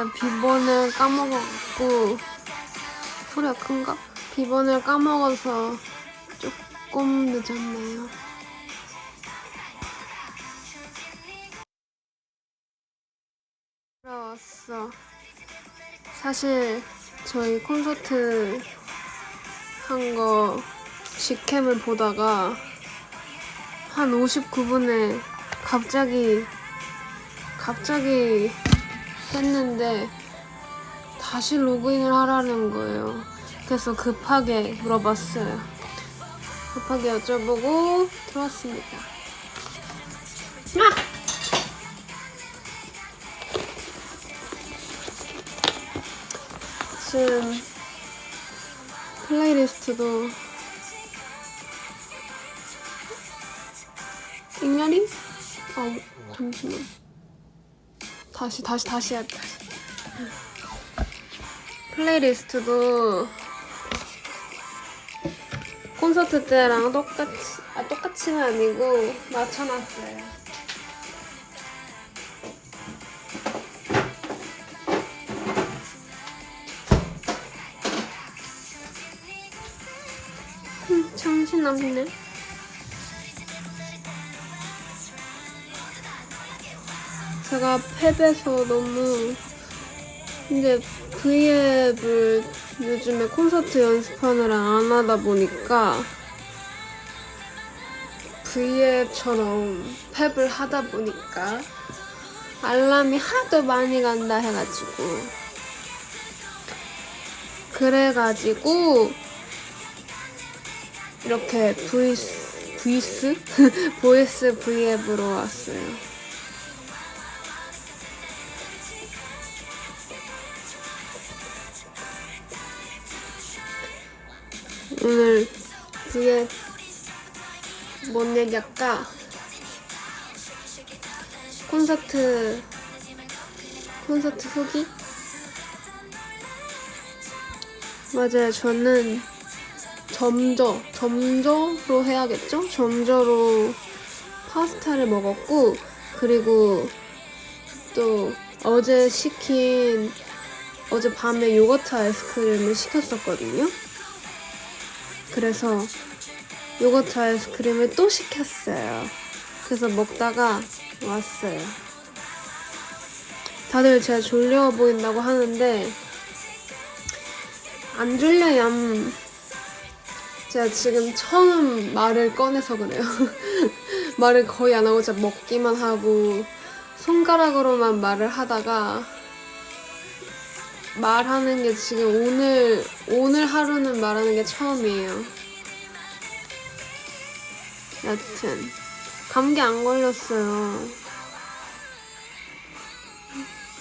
제가 비번을 까먹었고, 소리가 큰가? 비번을 까먹어서 조금 늦었네요. 돌아왔어. 사실 저희 콘서트 한 거 직캠을 보다가 한 59분에 갑자기 했는데 다시 로그인을 하라는 거예요. 그래서 급하게 물어봤어요. 급하게 여쭤보고 들어왔습니다. 지금 플레이리스트도 잉여리? 잠시만. 다시 해야 돼. 플레이리스트도 콘서트 때랑 똑같이는 아니고 맞춰놨어요. 정신없네. 제가 팹에서 너무 이제 V앱을 요즘에 콘서트 연습하느라 안 하다 보니까 V앱처럼 팹을 하다 보니까 알람이 하도 많이 간다 해가지고 그래가지고 이렇게 보이스 V앱으로 왔어요. 오늘 V앱 뭔 얘기할까? 콘서트 후기? 맞아요. 저는 점저로 해야겠죠? 점저로 파스타를 먹었고, 그리고 또 어제 밤에 요거트 아이스크림을 시켰었거든요. 그래서 요거트 아이스크림을 또 시켰어요. 그래서 먹다가 왔어요. 다들 제가 졸려 보인다고 하는데 안 졸려요. 제가 지금 처음 말을 꺼내서 그래요. 말을 거의 안 하고 진짜 먹기만 하고 손가락으로만 말을 하다가 말하는 게 지금 오늘 하루는 말하는 게 처음이에요. 여튼 감기 안 걸렸어요.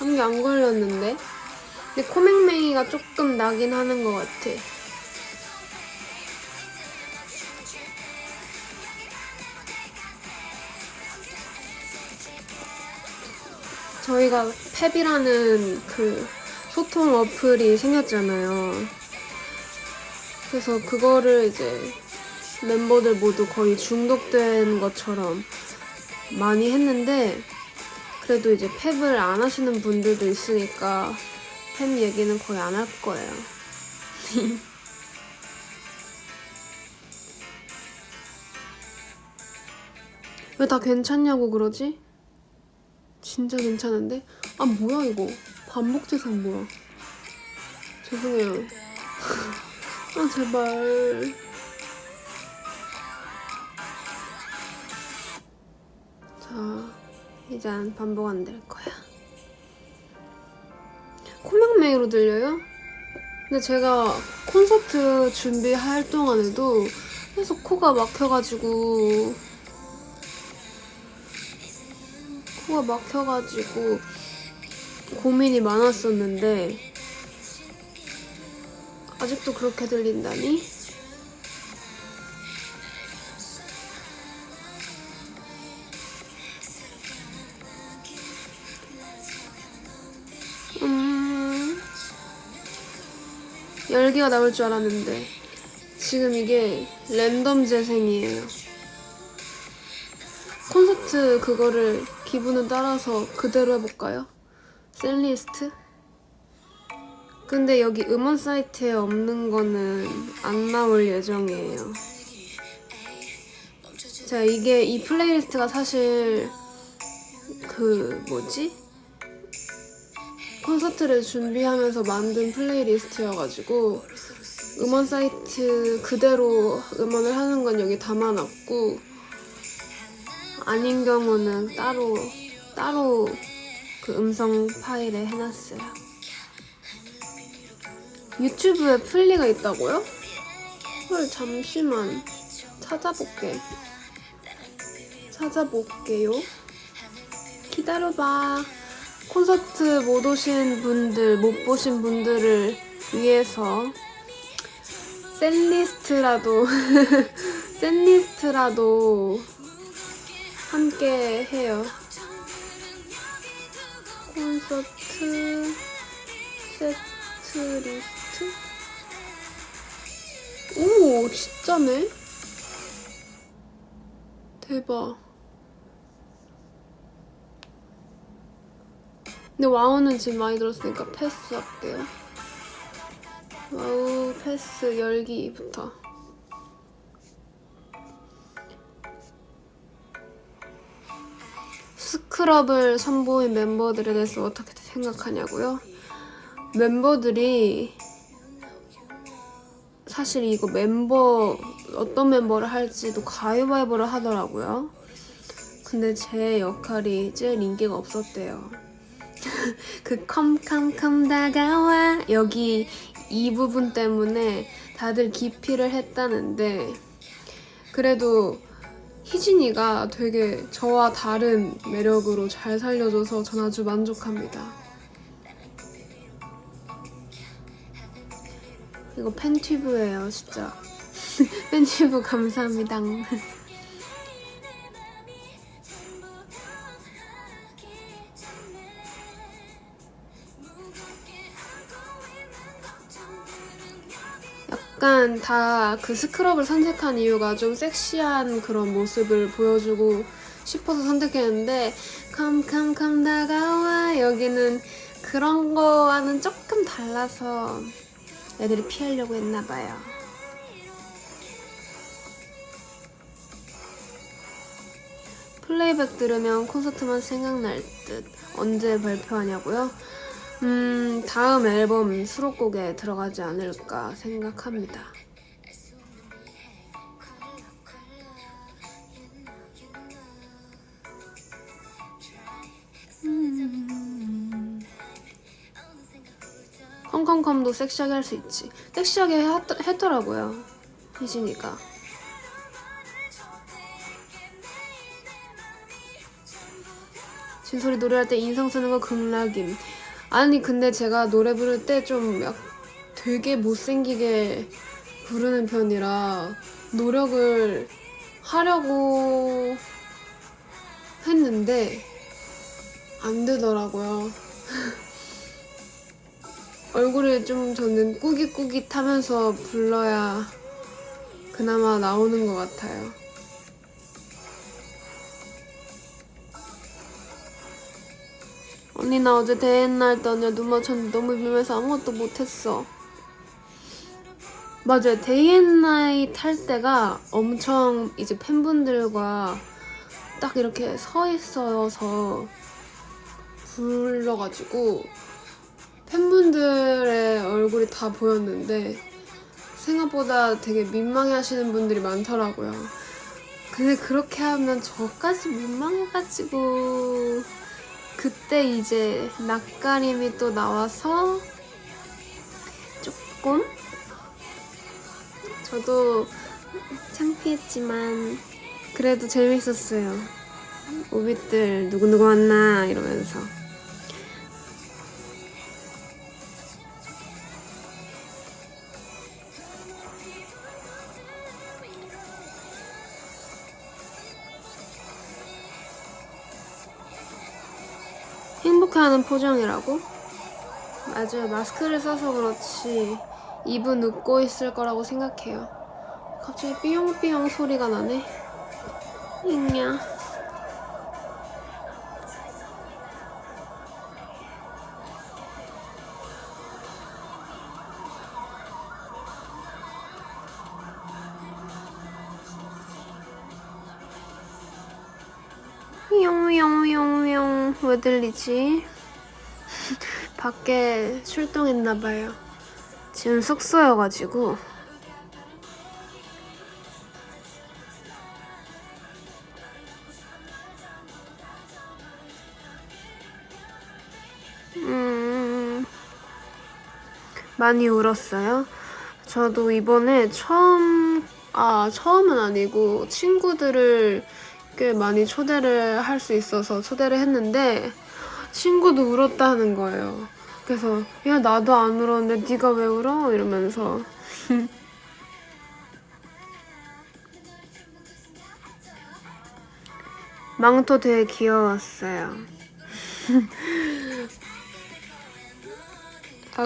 감기 안 걸렸는데? 근데 코맹맹이가 조금 나긴 하는 것 같아. 저희가 팹이라는 그 소통 어플이 생겼잖아요. 그래서 그거를 이제 멤버들 모두 거의 중독된 것처럼 많이 했는데, 그래도 이제 팹을 안 하시는 분들도 있으니까 팹 얘기는 거의 안 할 거예요. 왜 다 괜찮냐고 그러지? 진짜 괜찮은데? 아 뭐야 이거 반복재생 뭐야. 죄송해요. 아 제발. 자 이젠 반복 안 될 거야. 코맹맹이로 들려요? 근데 제가 콘서트 준비할 동안에도 계속 코가 막혀가지고 고민이 많았었는데 아직도 그렇게 들린다니? 열기가 나올 줄 알았는데 지금 이게 랜덤 재생이에요. 콘서트 그거를 기분을 따라서 그대로 해볼까요? 셀리스트? 근데 여기 음원 사이트에 없는 거는 안 나올 예정이에요. 자, 이 플레이리스트가 사실 콘서트를 준비하면서 만든 플레이리스트여가지고 음원 사이트 그대로 음원을 하는 건 여기 담아놨고, 아닌 경우는 따로 그 음성 파일에 해놨어요. 유튜브에 플리가 있다고요? 헐, 잠시만 찾아볼게요. 기다려봐. 콘서트 못 보신 분들을 위해서 샌리스트라도 함께 해요. 콘서트 세트리스트? 오, 진짜네? 대박. 근데 와우는 지금 많이 들었으니까 패스할게요. 와우 패스 열기부터. 스크럽을 선보인 멤버들에 대해서 어떻게 생각하냐고요? 멤버들이 사실 이거 어떤 멤버를 할지도 가위바위보를 하더라고요. 근데 제 역할이 제일 인기가 없었대요. 그 컴컴컴 다가와 여기 이 부분 때문에 다들 기피를 했다는데, 그래도 희진이가 되게 저와 다른 매력으로 잘 살려줘서 전 아주 만족합니다. 이거 팬튜브예요, 진짜. 팬튜브 감사합니다. 약간 다 그 스크럽을 선택한 이유가 좀 섹시한 그런 모습을 보여주고 싶어서 선택했는데, 컴컴컴 다가와 여기는 그런 거와는 조금 달라서 애들이 피하려고 했나봐요. 플레이백 들으면 콘서트만 생각날 듯. 언제 발표하냐고요? 다음 앨범 수록곡에 들어가지 않을까 생각합니다. 컴컴컴도 섹시하게 할 수 있지. 섹시하게 했더라고요, 희진이가. 진솔이 노래할 때 인상 쓰는 거 극락임. 아니 근데 제가 노래 부를 때 좀 되게 못생기게 부르는 편이라 노력을 하려고 했는데 안 되더라고요. 얼굴이 좀 저는 꾸깃꾸깃하면서 불러야 그나마 나오는 것 같아요. 언니 나 어제 대회 날 떠냐 눈 맞췄는데 너무 비면서 아무것도 못했어. 맞아요. 데이 앤 나잇 할 때가 엄청 이제 팬분들과 딱 이렇게 서 있어서 불러가지고 팬분들의 얼굴이 다 보였는데 생각보다 되게 민망해하시는 분들이 많더라고요. 근데 그렇게 하면 저까지 민망해가지고 그때 이제 낯가림이 또 나와서 조금 저도 창피했지만 그래도 재밌었어요. 오빛들 누구누구 왔나 이러면서. 행복해하는 표정이라고? 맞아요. 마스크를 써서 그렇지 입은 웃고 있을 거라고 생각해요. 갑자기 삐용삐용 소리가 나네. 잉냐. 뿅뿅뿅뿅. 왜 들리지? 밖에 출동했나봐요. 지금 숙소여가지고. 많이 울었어요? 저도 이번에 처음은 아니고 친구들을 꽤 많이 초대를 할 수 있어서 초대를 했는데 친구도 울었다는 거예요. 그래서 야 나도 안 울었는데 네가 왜 울어? 이러면서 망토 되게 귀여웠어요.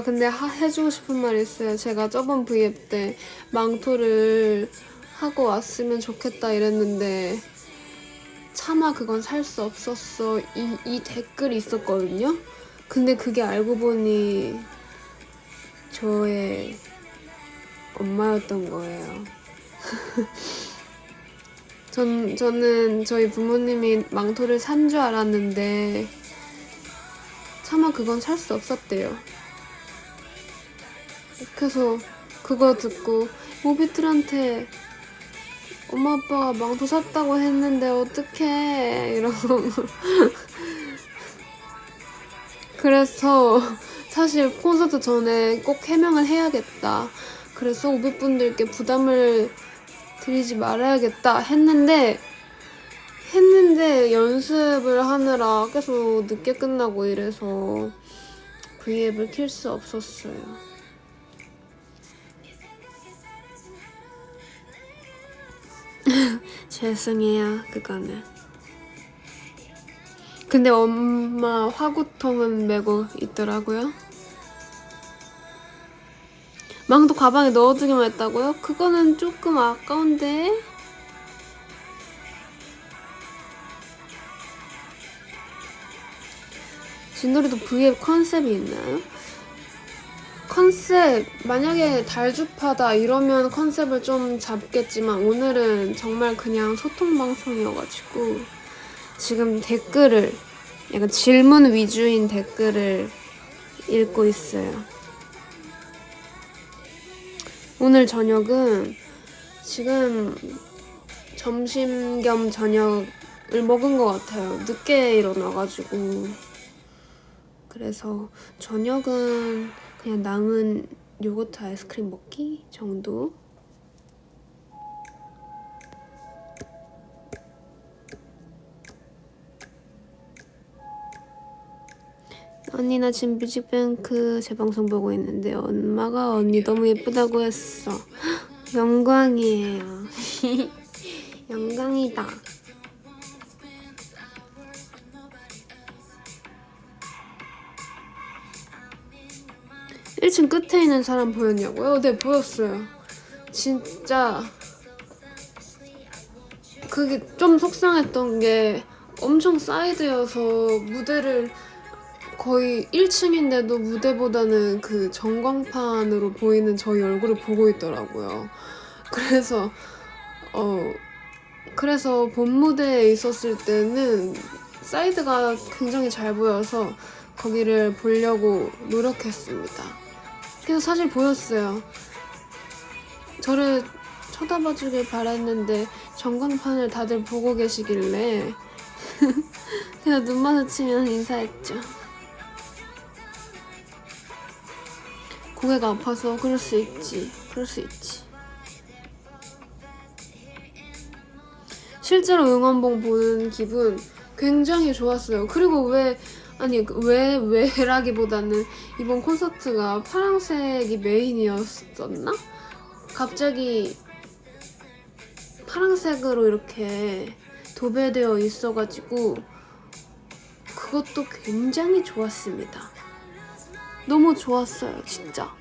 근데 해주고 싶은 말이 있어요. 제가 저번 V앱 때 망토를 하고 왔으면 좋겠다 이랬는데 차마 그건 살 수 없었어. 이 댓글이 있었거든요. 근데 그게 알고 보니 저의 엄마였던 거예요. 저는 저희 부모님이 망토를 산 줄 알았는데 차마 그건 살 수 없었대요. 그래서 그거 듣고 모비들한테 엄마 아빠가 망토 샀다고 했는데 어떡해 이러고 그래서 사실 콘서트 전에 꼭 해명을 해야겠다. 그래서 500분들께 부담을 드리지 말아야겠다 했는데 연습을 하느라 계속 늦게 끝나고 이래서 V앱을 킬 수 없었어요. 죄송해요, 그거는. 근데 엄마 화구통은 메고 있더라고요. 망토 가방에 넣어두기만 했다고요? 그거는 조금 아까운데? 진돌이도 V앱 컨셉이 있나요? 컨셉, 만약에 달주파다 이러면 컨셉을 좀 잡겠지만 오늘은 정말 그냥 소통방송이어가지고 지금 댓글을 약간 질문 위주인 댓글을 읽고 있어요. 오늘 저녁은 지금 점심 겸 저녁을 먹은 것 같아요. 늦게 일어나가지고. 그래서 저녁은 그냥 남은 요거트 아이스크림 먹기 정도? 언니 나 지금 뮤직뱅크 재방송 보고 있는데 엄마가 언니 너무 예쁘다고 했어. 영광이에요. 영광이다. 1층 끝에 있는 사람 보였냐고요? 네, 보였어요. 진짜 그게 좀 속상했던 게 엄청 사이드여서 무대를 거의 1층인데도 무대보다는 그 전광판으로 보이는 저희 얼굴을 보고 있더라고요. 그래서 본 무대에 있었을 때는 사이드가 굉장히 잘 보여서 거기를 보려고 노력했습니다. 그래서 사실 보였어요. 저를 쳐다봐주길 바랬는데 전광판을 다들 보고 계시길래 그냥 눈 마주치면 인사했죠. 고개가 아파서 그럴 수 있지. 실제로 응원봉 보는 기분 굉장히 좋았어요. 그리고 왜라기보다는 이번 콘서트가 파란색이 메인이었었나? 갑자기 파란색으로 이렇게 도배되어 있어가지고 그것도 굉장히 좋았습니다. 너무 좋았어요, 진짜.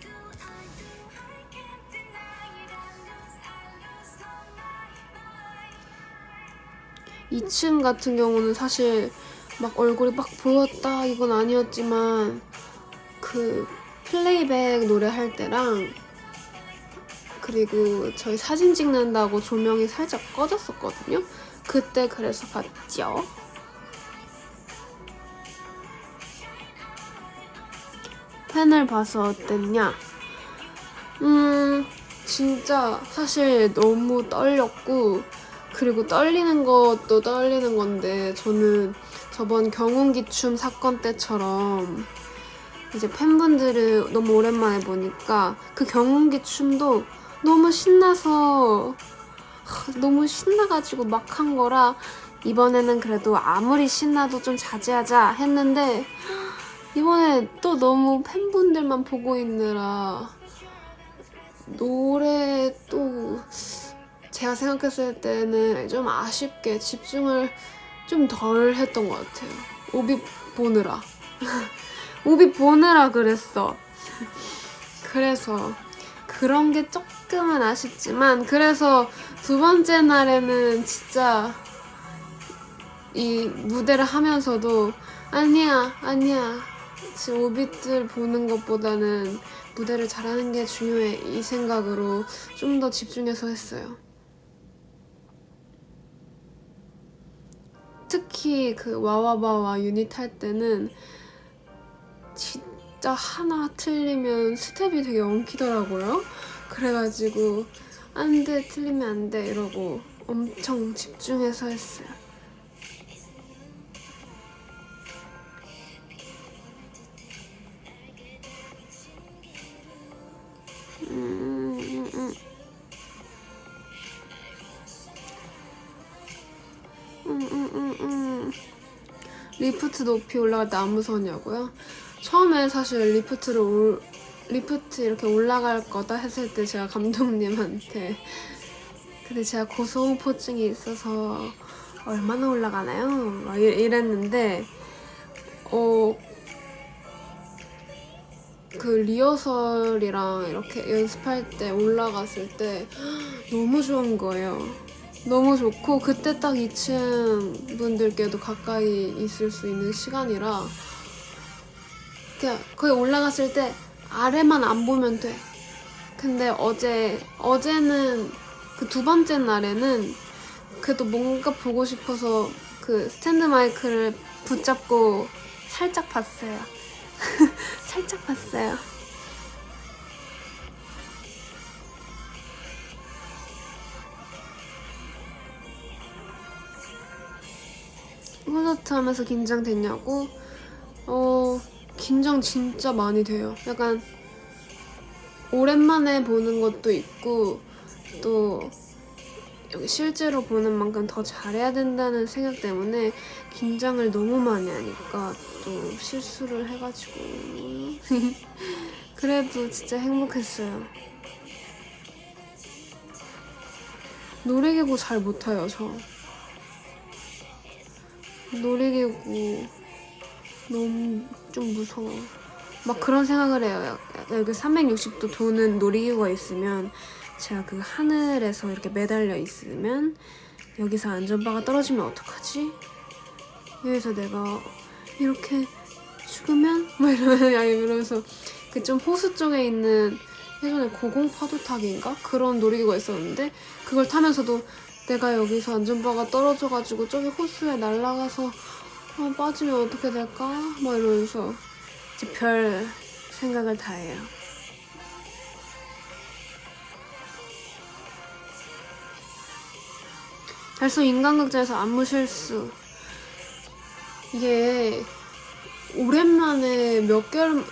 2층 같은 경우는 사실 막 얼굴이 막 보였다 이건 아니었지만 그 플레이백 노래 할 때랑 그리고 저희 사진 찍는다고 조명이 살짝 꺼졌었거든요. 그때 그래서 봤죠. 팬을 봐서 어땠냐? 진짜 사실 너무 떨렸고, 그리고 떨리는 것도 떨리는 건데, 저는 저번 경운기춤 사건 때처럼 이제 팬분들을 너무 오랜만에 보니까 그 경운기춤도 너무 신나서 너무 신나가지고 막 한 거라 이번에는 그래도 아무리 신나도 좀 자제하자 했는데 이번에 또 너무 팬분들만 보고 있느라 노래 또 제가 생각했을 때는 좀 아쉽게 집중을 좀 덜 했던 것 같아요. 오비 보느라 오비 보느라 그랬어. 그래서 그런 게 조금은 아쉽지만 그래서 두 번째 날에는 진짜 이 무대를 하면서도 아니야 지금 오빛들 보는 것보다는 무대를 잘하는 게 중요해 이 생각으로 좀 더 집중해서 했어요. 특히 그 와와바와 유닛 할 때는 진짜 하나 틀리면 스텝이 되게 엉키더라고요. 그래가지고 안 돼 틀리면 안 돼 이러고 엄청 집중해서 했어요. 리프트 높이 올라갈 때 안 무서웠냐고요? 처음에 사실 리프트 이렇게 올라갈 거다 했을 때 제가 감독님한테 근데 제가 고소공포증이 있어서 얼마나 올라가나요? 막 이랬는데 그 리허설이랑 이렇게 연습할 때 올라갔을 때 너무 좋은 거예요. 너무 좋고 그때 딱 2층 분들께도 가까이 있을 수 있는 시간이라 그냥 거기 올라갔을 때 아래만 안 보면 돼. 근데 어제는 그 두 번째 날에는 그래도 뭔가 보고 싶어서 그 스탠드 마이크를 붙잡고 살짝 봤어요. 살짝 봤어요. 콘서트 하면서 긴장됐냐고? 긴장 진짜 많이 돼요. 약간 오랜만에 보는 것도 있고 또 여기 실제로 보는 만큼 더 잘해야 된다는 생각 때문에 긴장을 너무 많이 하니까 또 실수를 해가지고 그래도 진짜 행복했어요. 놀이기구 잘 못 타요, 저. 놀이기구 너무 좀 무서워. 막 그런 생각을 해요. 여기 360도 도는 놀이기구가 있으면 제가 그 하늘에서 이렇게 매달려 있으면 여기서 안전바가 떨어지면 어떡하지? 여기서 내가 이렇게 죽으면? 막 이러면서 그 좀 호수 쪽에 있는 예전에 고공파도타기인가? 그런 놀이기구가 있었는데 그걸 타면서도 내가 여기서 안전바가 떨어져가지고 저기 호수에 날아가서 빠지면 어떻게 될까? 막 이러면서 이제 별 생각을 다 해요. 달소 인간극장에서 안무 실수. 이게 오랜만에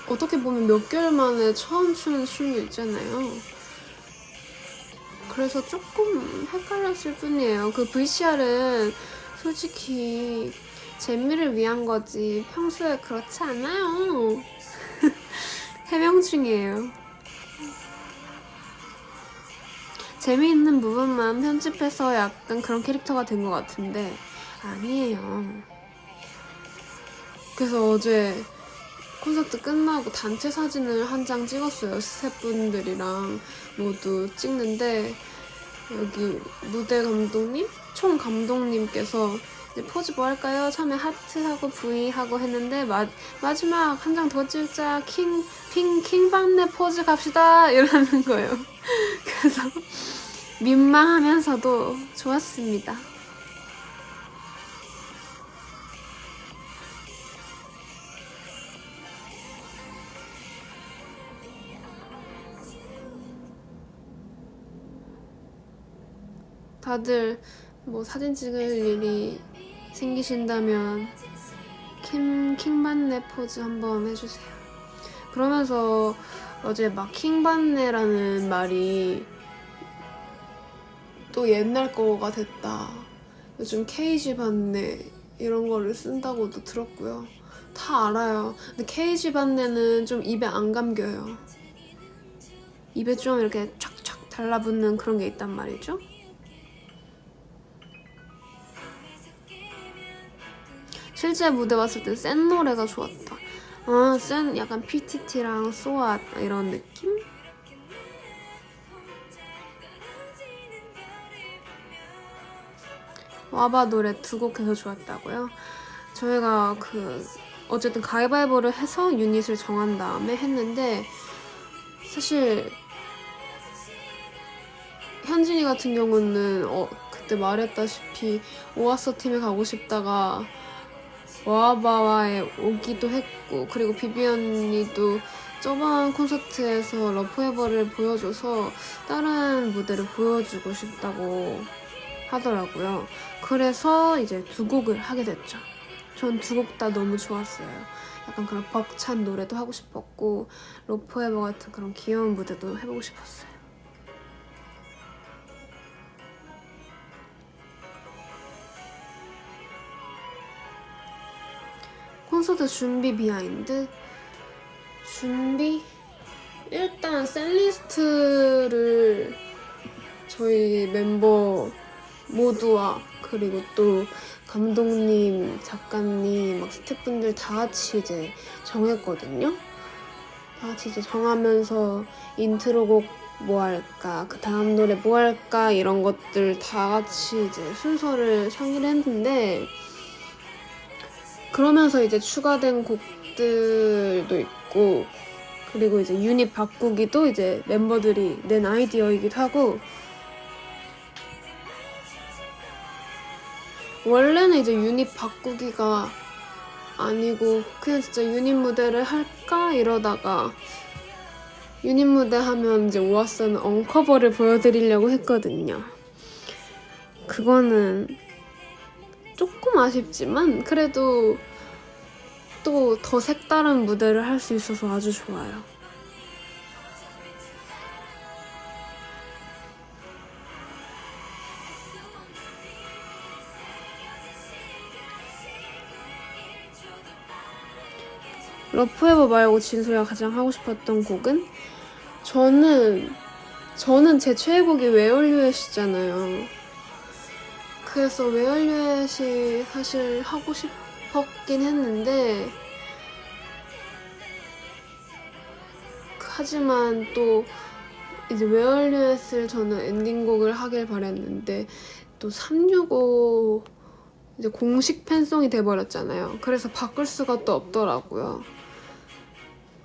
어떻게 보면 몇 개월 만에 처음 추는 춤도 있잖아요. 그래서 조금 헷갈렸을 뿐이에요. 그 VCR은 솔직히 재미를 위한 거지 평소에 그렇지 않아요. 해명 중이에요. 재미있는 부분만 편집해서 약간 그런 캐릭터가 된 것 같은데 아니에요. 그래서 어제 콘서트 끝나고 단체 사진을 한 장 찍었어요. 스태프분들이랑 모두 찍는데 여기 무대 감독님? 총 감독님께서 포즈 뭐 할까요? 처음에 하트하고 V하고 했는데 마지막 한 장 더 찍자 킹받네 포즈 갑시다 이러는 거예요. 그래서 민망하면서도 좋았습니다. 다들 뭐 사진 찍을 일이 생기신다면 킹받네 포즈 한번 해주세요. 그러면서 어제 막 킹받네라는 말이 또 옛날 거가 됐다, 요즘 케이지 받네 이런 거를 쓴다고도 들었고요. 다 알아요. 근데 케이지 받네는 좀 입에 안 감겨요. 입에 좀 이렇게 촥촥 달라붙는 그런 게 있단 말이죠. 실제 무대 봤을 땐 센 노래가 좋았다. 센 약간 PTT랑 소아 이런 느낌? 와바 노래 2곡 해서 좋았다고요? 저희가 어쨌든 가위바위보를 해서 유닛을 정한 다음에 했는데, 사실 현진이 같은 경우는 그때 말했다시피 오아서 팀에 가고 싶다가 와바와에 오기도 했고, 그리고 비비 언니도 저번 콘서트에서 러브에버를 보여줘서 다른 무대를 보여주고 싶다고 하더라고요. 그래서 이제 2곡을 하게 됐죠. 전 2곡 다 너무 좋았어요. 약간 그런 벅찬 노래도 하고 싶었고, 러브에버 같은 그런 귀여운 무대도 해보고 싶었어요. 콘서트 준비 비하인드? 일단 셀리스트를 저희 멤버 모두와 그리고 또 감독님, 작가님, 막 스태프분들 다 같이 이제 정했거든요. 다 같이 이제 정하면서 인트로곡 뭐 할까, 그 다음 노래 뭐 할까, 이런 것들 다 같이 이제 순서를 상의를 했는데, 그러면서 이제 추가된 곡들도 있고, 그리고 이제 유닛 바꾸기도 이제 멤버들이 낸 아이디어이기도 하고, 원래는 이제 유닛 바꾸기가 아니고 그냥 진짜 유닛 무대를 할까 이러다가, 유닛 무대 하면 이제 오아서는 언커버를 보여드리려고 했거든요. 그거는 조금 아쉽지만 그래도 또 더 색다른 무대를 할 수 있어서 아주 좋아요. 러브에버 말고 진솔이가 가장 하고 싶었던 곡은? 저는 제 최애곡이 웨얼유엣이잖아요. 그래서 웨얼유엣이 사실 하고 싶었긴 했는데, 하지만 또 이제 웨얼유엣을 저는 엔딩곡을 하길 바랬는데, 또 365 이제 공식 팬송이 돼버렸잖아요. 그래서 바꿀 수가 또 없더라고요.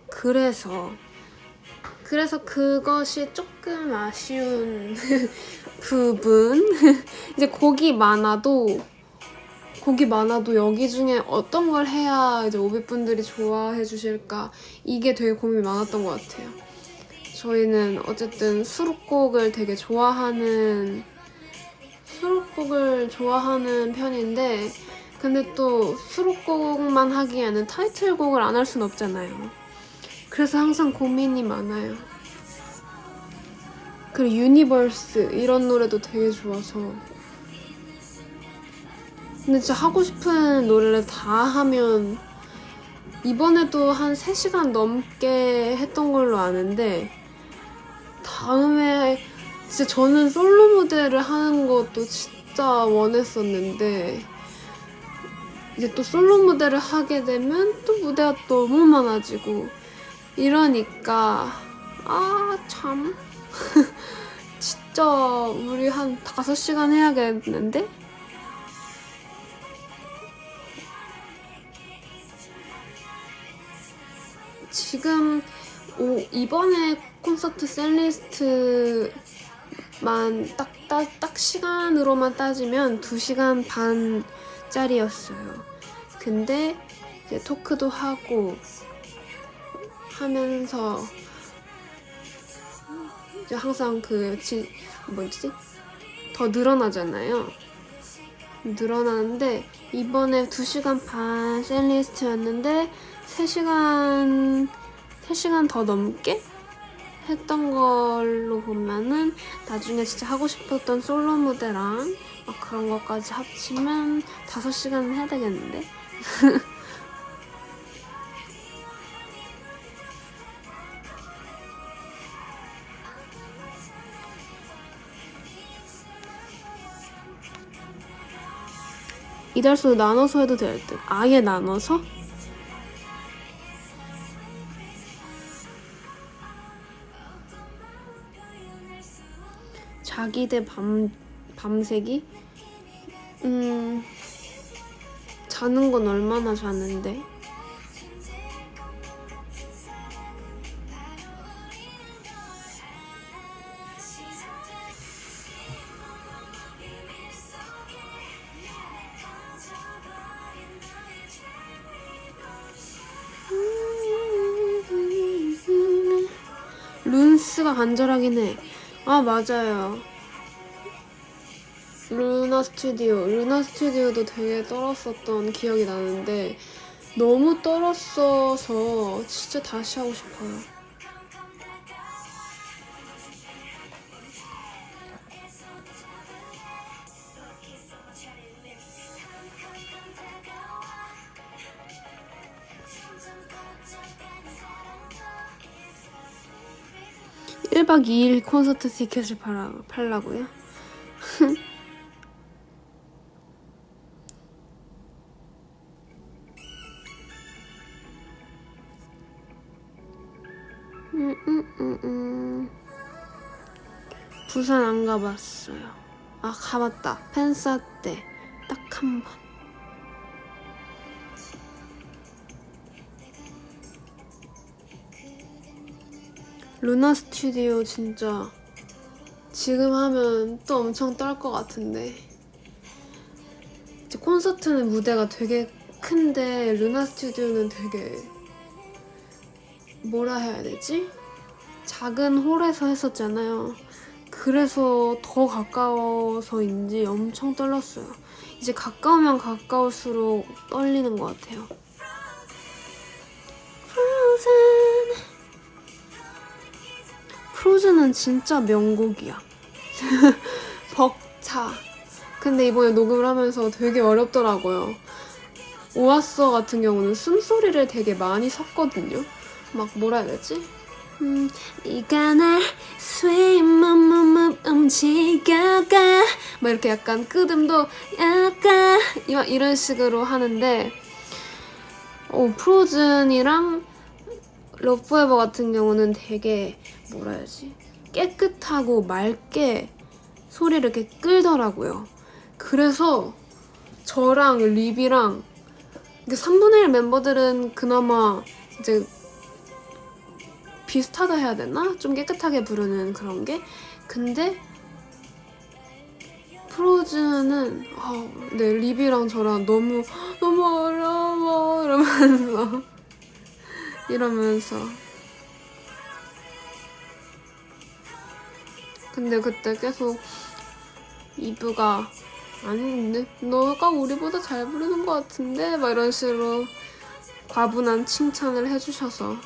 그래서 그것이 조금 아쉬운 부분. 이제 곡이 많아도 여기 중에 어떤 걸 해야 이제 오비분들이 좋아해 주실까, 이게 되게 고민이 많았던 것 같아요. 저희는 어쨌든 수록곡을 되게 좋아하는 편인데, 근데 또 수록곡만 하기에는 타이틀곡을 안 할 순 없잖아요. 그래서 항상 고민이 많아요. 그리고 유니버스 이런 노래도 되게 좋아서. 근데 진짜 하고 싶은 노래를 다 하면 이번에도 한 3시간 넘게 했던 걸로 아는데, 다음에 진짜 저는 솔로 무대를 하는 것도 진짜 원했었는데, 이제 또 솔로 무대를 하게 되면 또 무대가 너무 많아지고 이러니까 참 진짜 우리 한 5시간 해야겠는데? 지금 이번에 콘서트 셀리스트만 딱 시간으로만 따지면 2시간 반짜리였어요. 근데 이제 토크도 하고 하면서 이제 항상 더 늘어나잖아요. 늘어나는데 이번에 2시간 반 셀리스트였는데 3시간 더 넘게 했던 걸로 보면은 나중에 진짜 하고 싶었던 솔로 무대랑 막 그런 것까지 합치면 5시간은 해야 되겠는데? 이달수 나눠서 해도 될 듯. 아예 나눠서? 자기 대 밤새기? 자는 건 얼마나 자는데? 룬스가 간절하긴 해. 아, 맞아요. 루나 스튜디오도 되게 떨었었던 기억이 나는데 너무 떨었어서 진짜 다시 하고 싶어요. (1박 2일) 콘서트 티켓을 팔라고요? 부산 안 가봤어요. 아, 가봤다. 팬싸 때 딱 한 번. 루나 스튜디오 진짜 지금 하면 또 엄청 떨 것 같은데. 이제 콘서트는 무대가 되게 큰데 루나 스튜디오는 되게 뭐라 해야 되지? 작은 홀에서 했었잖아요. 그래서 더 가까워서인지 엄청 떨렸어요. 이제 가까우면 가까울수록 떨리는 것 같아요. 프로즌은 진짜 명곡이야. 벅차. 근데 이번에 녹음을 하면서 되게 어렵더라고요. 오아서 같은 경우는 숨소리를 되게 많이 섞거든요. 막 뭐라 해야 되지? 네가 날 스윗맘맘맘 움직여가 막 이렇게 약간 끄듬도 약간 이런 식으로 하는데 프로즌이랑 러브에버 같은 경우는 되게 뭐라 해야지 깨끗하고 맑게 소리를 이렇게 끌더라고요. 그래서 저랑 리비랑 3분의 1 멤버들은 그나마 이제 비슷하다 해야 되나? 좀 깨끗하게 부르는 그런 게. 근데 프로즈는 네, 리비랑 저랑 너무 어려워 이러면서 근데 그때 계속 이브가 아니 너가 우리보다 잘 부르는 것 같은데 막 이런 식으로 과분한 칭찬을 해주셔서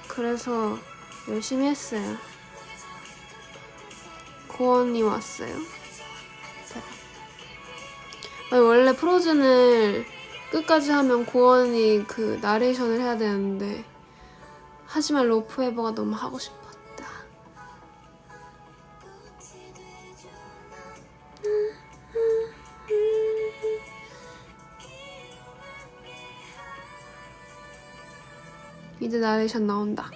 그래서 열심히 했어요. 고원이 왔어요. 대박. 원래 프로즌을 끝까지 하면 고원이 그 나레이션을 해야 되는데 하지만 러브에버가 너무 하고 싶었다. 이제 나레이션 나온다.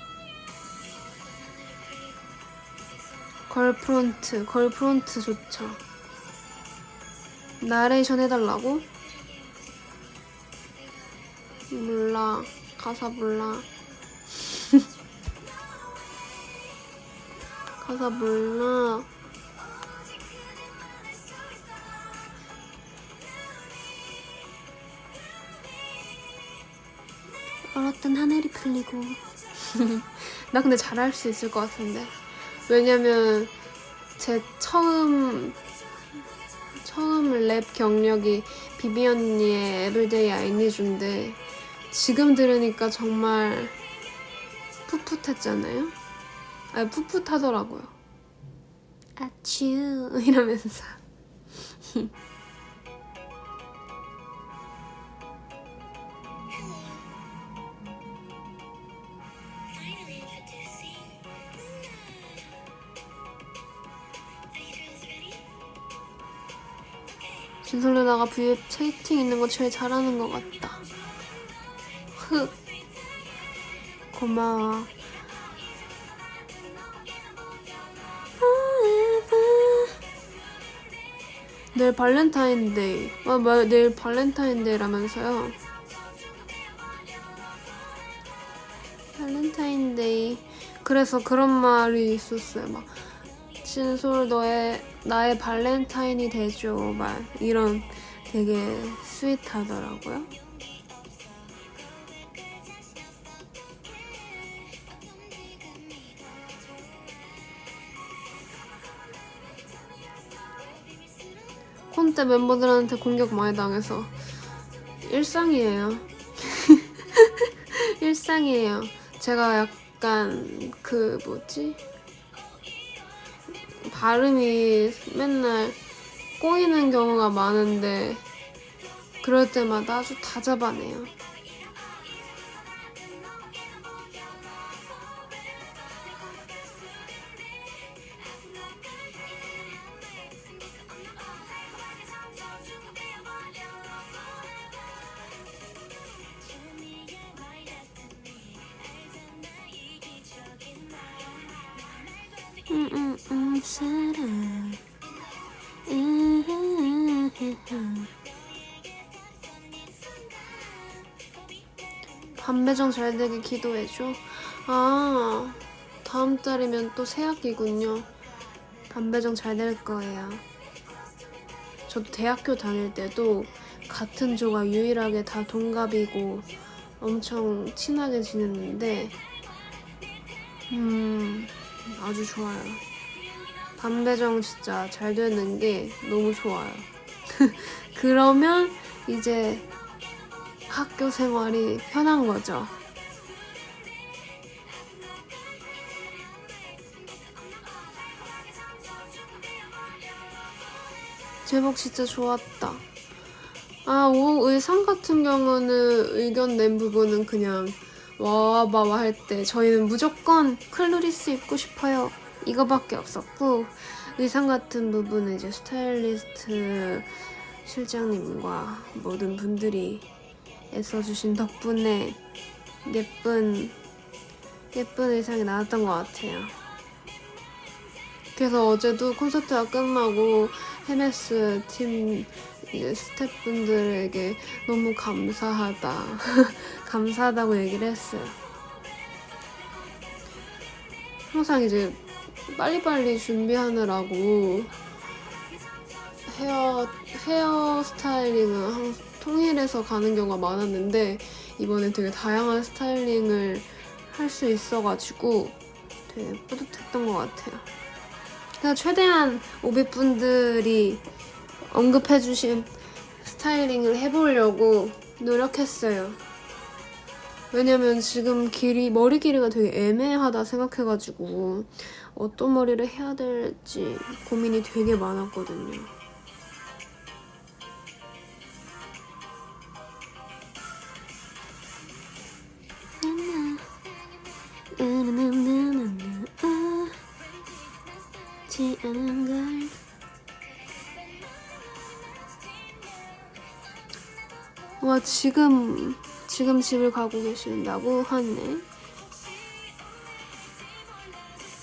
걸프론트 좋죠. 나레이션 해달라고? 몰라. 가사 몰라. 가사 몰라. 얼었던 하늘이 풀리고 나 근데 잘할 수 있을 것 같은데. 왜냐면 제 처음 랩 경력이 비비 언니의 Everyday I Need You인데 지금 들으니까 정말 풋풋했잖아요? 아니 풋풋하더라고요. 아츄 이러면서 진솔 누나가 V앱 채팅 있는 거 제일 잘하는 것 같다. 흑 고마워. 내일 발렌타인데이. 내일 발렌타인데이라면서요. 발렌타인데이. 그래서 그런 말이 있었어요. 막 진솔 나의 발렌타인이 되죠. 막 이런 되게 스윗하더라고요. 콘때 멤버들한테 공격 많이 당해서 일상이에요. 일상이에요. 제가 약간 그 뭐지? 발음이 맨날 꼬이는 경우가 많은데 그럴 때마다 아주 다 잡아내요. 사랑 반배정 잘 되게 기도해줘. 아 다음 달이면 또 새학기군요. 반배정 잘 될 거예요. 저도 대학교 다닐 때도 같은 조가 유일하게 다 동갑이고 엄청 친하게 지냈는데 아주 좋아요. 반배정 진짜 잘 되는 게 너무 좋아요. 그러면 이제 학교 생활이 편한 거죠. 제목 진짜 좋았다. 옷 의상 같은 경우는 의견 낸 부분은 그냥 와와바와 할 때 저희는 무조건 클루리스 입고 싶어요 이거밖에 없었고, 의상 같은 부분은 이제 스타일리스트 실장님과 모든 분들이 애써주신 덕분에 예쁜 의상이 나왔던 것 같아요. 그래서 어제도 콘서트가 끝나고 헤메스 팀 이제 스태프분들에게 너무 감사하다고 얘기를 했어요. 항상 이제 빨리빨리 준비하느라고 헤어 스타일링은 통일해서 가는 경우가 많았는데 이번엔 되게 다양한 스타일링을 할 수 있어가지고 되게 뿌듯했던 것 같아요. 그래서 최대한 오빛분들이 언급해주신 스타일링을 해보려고 노력했어요. 왜냐면 지금 머리 길이가 되게 애매하다 생각해가지고 어떤 머리를 해야 될지 고민이 되게 많았거든요. 와, 지금 집을 가고 계신다고 하네.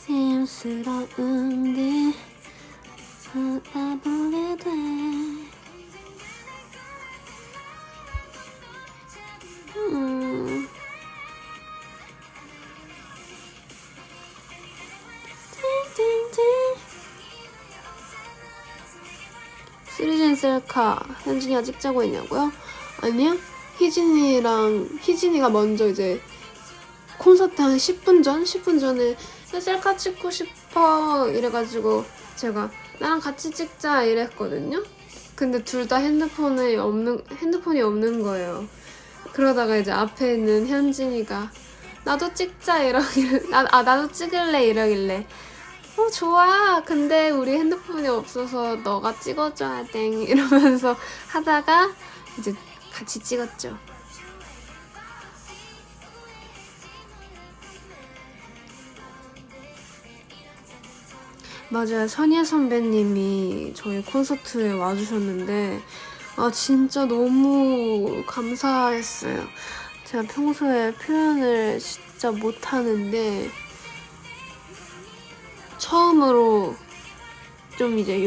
새삼스러운데 알아보게 돼. 쓰리젠 셀카 현진이 아직 자고 있냐고요? 아니야? 희진이가 먼저 이제 콘서트 한 10분 전에 셀카 찍고 싶어 이래가지고 제가 나랑 같이 찍자 이랬거든요. 근데 둘 다 핸드폰이 없는 거예요. 그러다가 이제 앞에 있는 현진이가 나도 찍자 이러길래 나도 찍을래 이러길래 좋아. 근데 우리 핸드폰이 없어서 너가 찍어줘야 땡 이러면서 하다가 이제 같이 찍었죠. 맞아요. 선예 선배님이 저희 콘서트에 와주셨는데 진짜 너무 감사했어요. 제가 평소에 표현을 진짜 못하는데 처음으로 좀 이제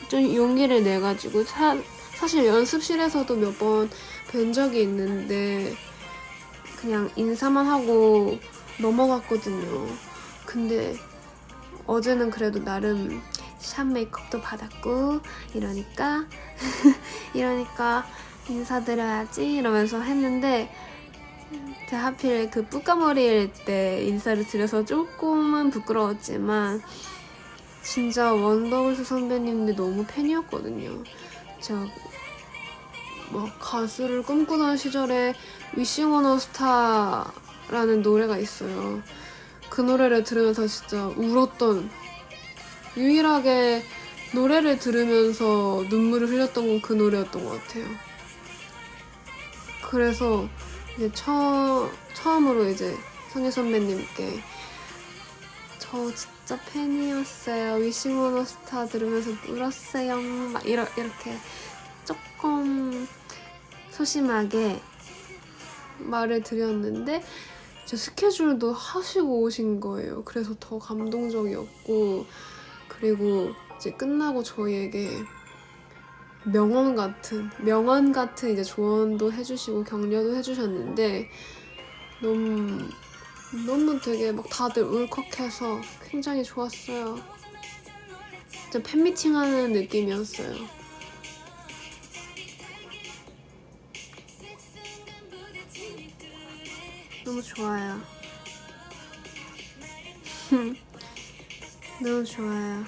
좀 용기를 내가지고 사실 연습실에서도 몇 번 뵌 적이 있는데 그냥 인사만 하고 넘어갔거든요. 근데 어제는 그래도 나름 샵 메이크업도 받았고 이러니까 인사드려야지 이러면서 했는데 제가 하필 그 뿌까머리일 때 인사를 드려서 조금은 부끄러웠지만 진짜 원더걸스 선배님들 너무 팬이었거든요. 제가 막 가수를 꿈꾸던 시절에 위싱 온 어 스타라는 노래가 있어요. 그 노래를 들으면서 진짜 울었던, 유일하게 노래를 들으면서 눈물을 흘렸던 건 그 노래였던 것 같아요. 그래서 이제 처음으로 이제 선예 선배님께 저 진짜 팬이었어요. 위싱 온 어 스타 들으면서 울었어요. 막 이렇게 조금 소심하게 말을 드렸는데 제 스케줄도 하시고 오신 거예요. 그래서 더 감동적이었고, 그리고 이제 끝나고 저희에게 명언 같은 이제 조언도 해주시고 격려도 해주셨는데 너무 되게 막 다들 울컥해서 굉장히 좋았어요. 진짜 팬미팅하는 느낌이었어요. 너무 좋아요. 너무 좋아요.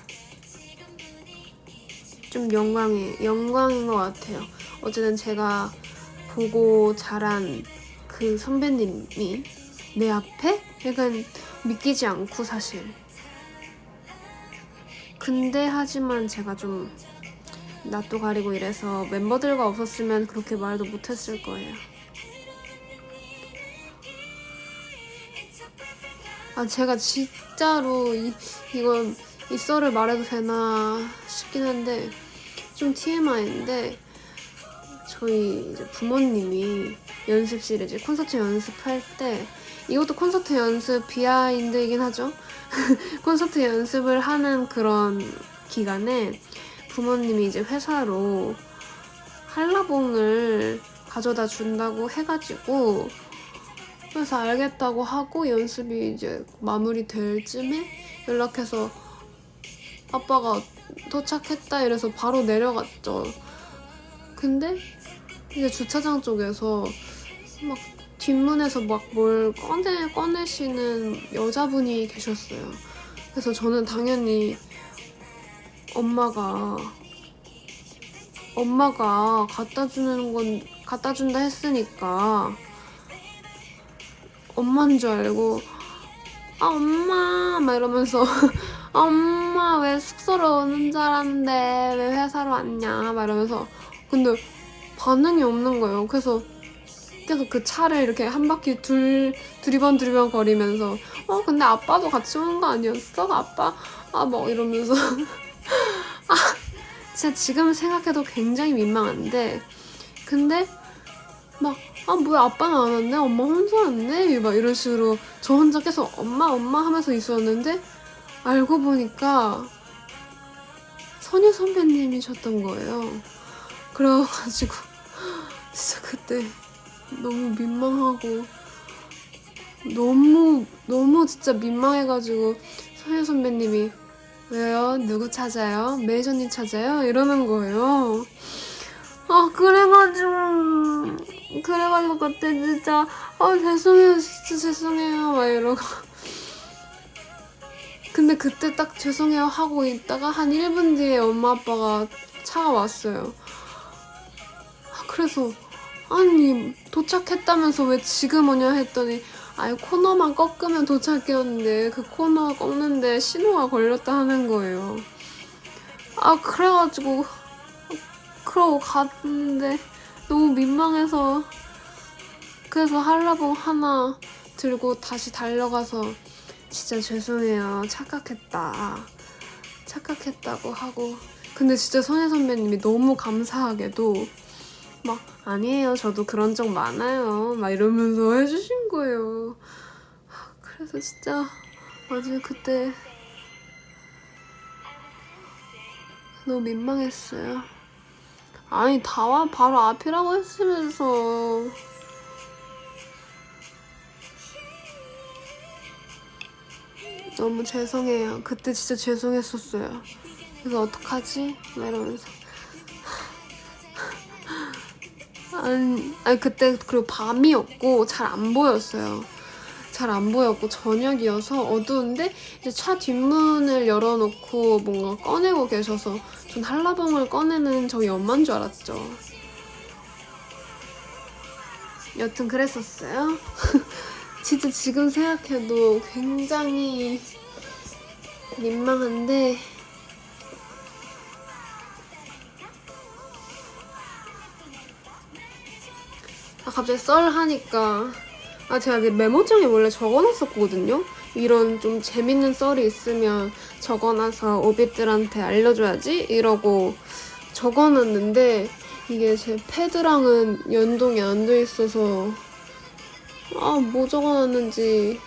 좀 영광인 것 같아요. 어쨌든 제가 보고 자란 그 선배님이 내 앞에? 약간 믿기지 않고 사실. 근데 하지만 제가 좀 낯도 가리고 이래서 멤버들과 없었으면 그렇게 말도 못했을 거예요. 제가 진짜로 이 썰을 말해도 되나 싶긴 한데 좀 TMI인데 저희 이제 부모님이 연습실에 이제 콘서트 연습할 때, 이것도 콘서트 연습 비하인드이긴 하죠. 콘서트 연습을 하는 그런 기간에 부모님이 이제 회사로 한라봉을 가져다 준다고 해가지고 그래서 알겠다고 하고 연습이 이제 마무리될 쯤에 연락해서 아빠가 도착했다 이래서 바로 내려갔죠. 근데 이제 주차장 쪽에서 막 뒷문에서 막 뭘 꺼내시는 여자분이 계셨어요. 그래서 저는 당연히 엄마가 갖다 준다 했으니까 엄마인 줄 알고 엄마 막 이러면서 엄마 왜 숙소로 오는 줄 알았는데 왜 회사로 왔냐 막 이러면서, 근데 반응이 없는 거예요. 그래서 계속 그 차를 이렇게 한 바퀴 두리번 거리면서 근데 아빠도 같이 오는 거 아니었어? 아빠 뭐 이러면서 진짜 지금 생각해도 굉장히 민망한데, 근데 막 뭐야 아빠는 안 왔네? 엄마 혼자 왔네? 막 이런 식으로 저 혼자 계속 엄마 하면서 있었는데 알고 보니까 선예 선배님이셨던 거예요. 그래가지고 진짜 그때 너무 민망하고 너무 진짜 민망해가지고 선예 선배님이 왜요? 누구 찾아요? 매니저님 찾아요? 이러는 거예요. 그래가지고 그때 진짜 죄송해요 진짜 죄송해요 막 이러고. 근데 근데 그때 딱 죄송해요 하고 있다가 한 1분 뒤에 엄마 아빠가 차가 왔어요. 그래서 아니 도착했다면서 왜 지금 오냐 했더니 아니 코너만 꺾으면 도착했는데 그 코너 꺾는데 신호가 걸렸다 하는 거예요. 그래가지고 그러고 갔는데 너무 민망해서 그래서 한라봉 하나 들고 다시 달려가서 진짜 죄송해요 착각했다고 하고 근데 진짜 선혜 선배님이 너무 감사하게도 막 아니에요 저도 그런 적 많아요 막 이러면서 해주신 거예요. 그래서 진짜 맞아요 그때 너무 민망했어요. 아니 다와 바로 앞이라고 했으면서 너무 죄송해요. 그때 진짜 죄송했었어요. 그래서 어떡하지? 막 이러면서 아니 그때 그리고 밤이었고 잘 안 보였어요. 잘 안 보였고 저녁이어서 어두운데 이제 차 뒷문을 열어놓고 뭔가 꺼내고 계셔서 전 한라봉을 꺼내는 저희 엄마인 줄 알았죠. 여튼 그랬었어요. 진짜 지금 생각해도 굉장히 민망한데 갑자기 썰 하니까 제가 메모장에 원래 적어놨었거든요. 이런 좀 재밌는 썰이 있으면 적어놔서 오빛들한테 알려줘야지 이러고 적어놨는데 이게 제 패드랑은 연동이 안 돼 있어서 뭐 적어놨는지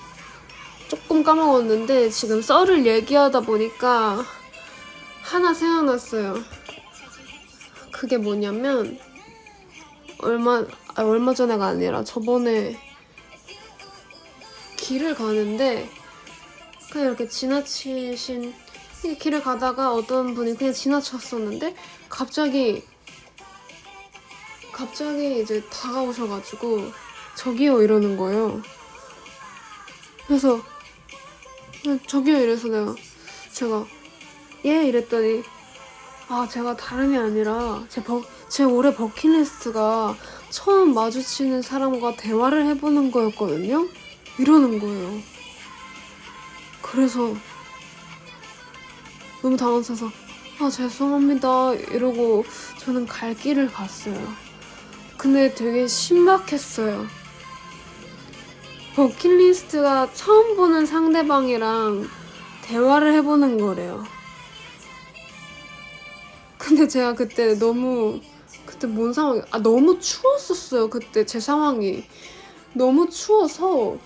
조금 까먹었는데 지금 썰을 얘기하다 보니까 하나 생각났어요. 그게 뭐냐면 얼마 전에가 아니라 저번에 길을 가는데 그냥 이렇게 지나치신 길을 가다가 어떤 분이 그냥 지나쳤었는데 갑자기 이제 다가오셔가지고 저기요 이러는 거예요. 그래서 저기요 이래서 제가 예 이랬더니 제가 다름이 아니라 제 올해 버킷리스트가 처음 마주치는 사람과 대화를 해보는 거였거든요. 이러는 거예요. 그래서 너무 당황해서 죄송합니다 이러고 저는 갈 길을 갔어요. 근데 되게 신박했어요. 버킷리스트가 처음 보는 상대방이랑 대화를 해보는 거래요. 근데 제가 그때 뭔 상황이 너무 추웠었어요. 그때 제 상황이 너무 추워서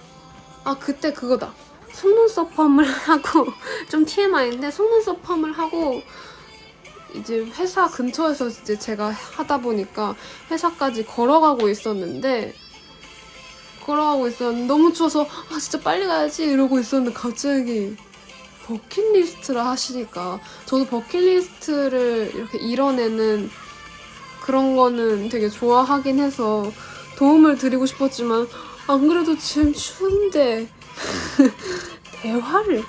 그때 그거다. 속눈썹 펌을 하고 좀 TMI인데 속눈썹 펌을 하고 이제 회사 근처에서 이제 제가 하다 보니까 회사까지 걸어가고 있었는데 너무 추워서 진짜 빨리 가야지 이러고 있었는데 갑자기 버킷리스트를 하시니까 저도 버킷리스트를 이렇게 이뤄내는 그런 거는 되게 좋아하긴 해서 도움을 드리고 싶었지만 안 그래도 지금 추운데 대화를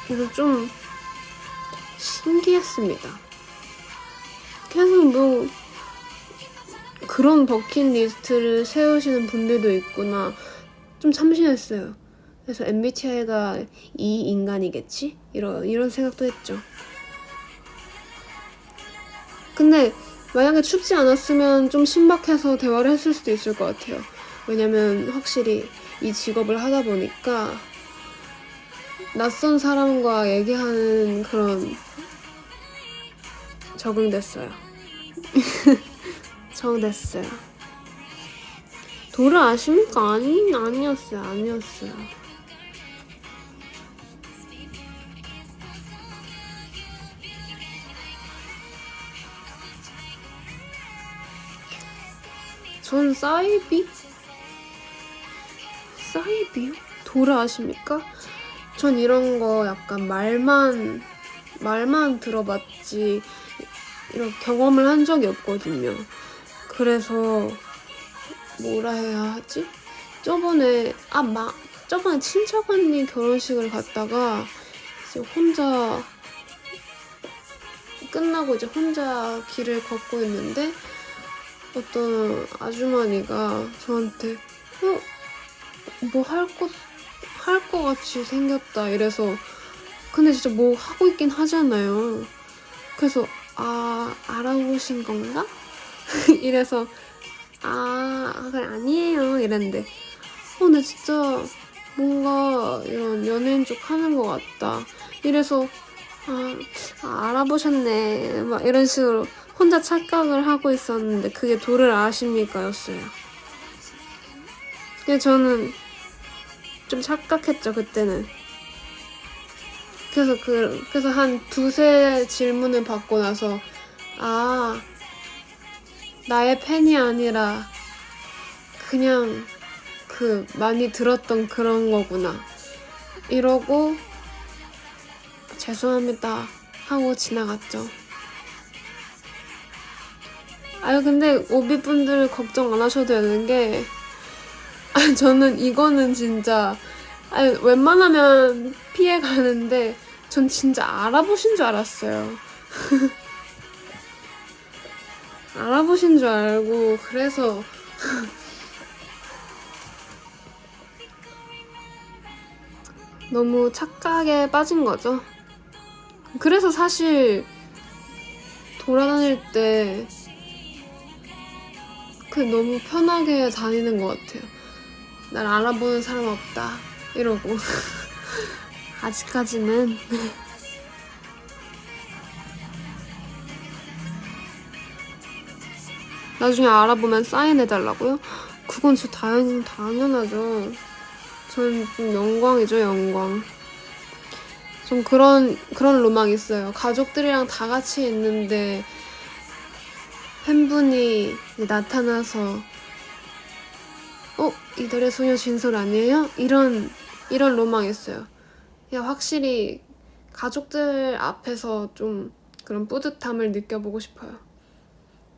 그래서 좀 신기했습니다. 계속 그런 버킷리스트를 세우시는 분들도 있구나 좀 참신했어요. 그래서 MBTI가 이 인간이겠지? 이런 생각도 했죠. 근데 만약에 춥지 않았으면 좀 신박해서 대화를 했을 수도 있을 것 같아요. 왜냐면 확실히 이 직업을 하다 보니까 낯선 사람과 얘기하는 그런 적응됐어요. 적응됐어요. 도를 아십니까? 아니었어요. 전 사이비요? 도를 아십니까? 전 이런 거 약간 말만 들어봤지 이런 경험을 한 적이 없거든요. 그래서 뭐라 해야 하지? 저번에 친척 언니 결혼식을 갔다가 이제 혼자 끝나고 이제 혼자 길을 걷고 있는데 어떤 아주머니가 저한테 뭐 할 거 같이 생겼다 이래서 근데 진짜 뭐 하고 있긴 하잖아요. 그래서 알아보신 건가? 이래서 그래 아니에요 이랬는데 근데 진짜 뭔가 이런 연예인 쪽 하는 것 같다 이래서 알아보셨네 막 이런 식으로 혼자 착각을 하고 있었는데 그게 도를 아십니까 였어요. 근데 저는 좀 착각했죠 그때는. 그래서 한 두세 질문을 받고 나서 나의 팬이 아니라 그냥 많이 들었던 그런 거구나 이러고 죄송합니다 하고 지나갔죠. 근데 오비분들 걱정 안 하셔도 되는 게 저는 이거는 진짜 웬만하면 피해가는데 전 진짜 알아보신 줄 알았어요. 알아보신 줄 알고 그래서 너무 착각에 빠진 거죠. 그래서 사실 돌아다닐 때 너무 편하게 다니는 것 같아요. 날 알아보는 사람 없다 이러고 아직까지는. 나중에 알아보면 사인해달라고요? 그건 진짜 당연하죠. 전 좀 영광이죠, 영광. 좀 그런 로망이 있어요. 가족들이랑 다 같이 있는데 팬분이 나타나서 이달의 소녀 진솔 아니에요? 이런 로망이 있어요. 그냥 확실히 가족들 앞에서 좀 그런 뿌듯함을 느껴보고 싶어요.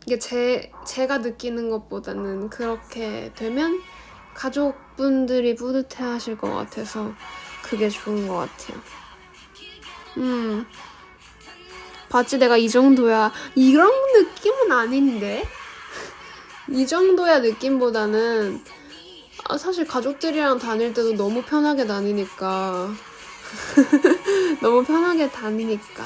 이게 제가 느끼는 것보다는 그렇게 되면 가족분들이 뿌듯해하실 것 같아서 그게 좋은 것 같아요. 봤지 내가 이 정도야 이런 느낌은 아닌데 이 정도야 느낌보다는 사실 가족들이랑 다닐 때도 너무 편하게 다니니까 너무 편하게 다니니까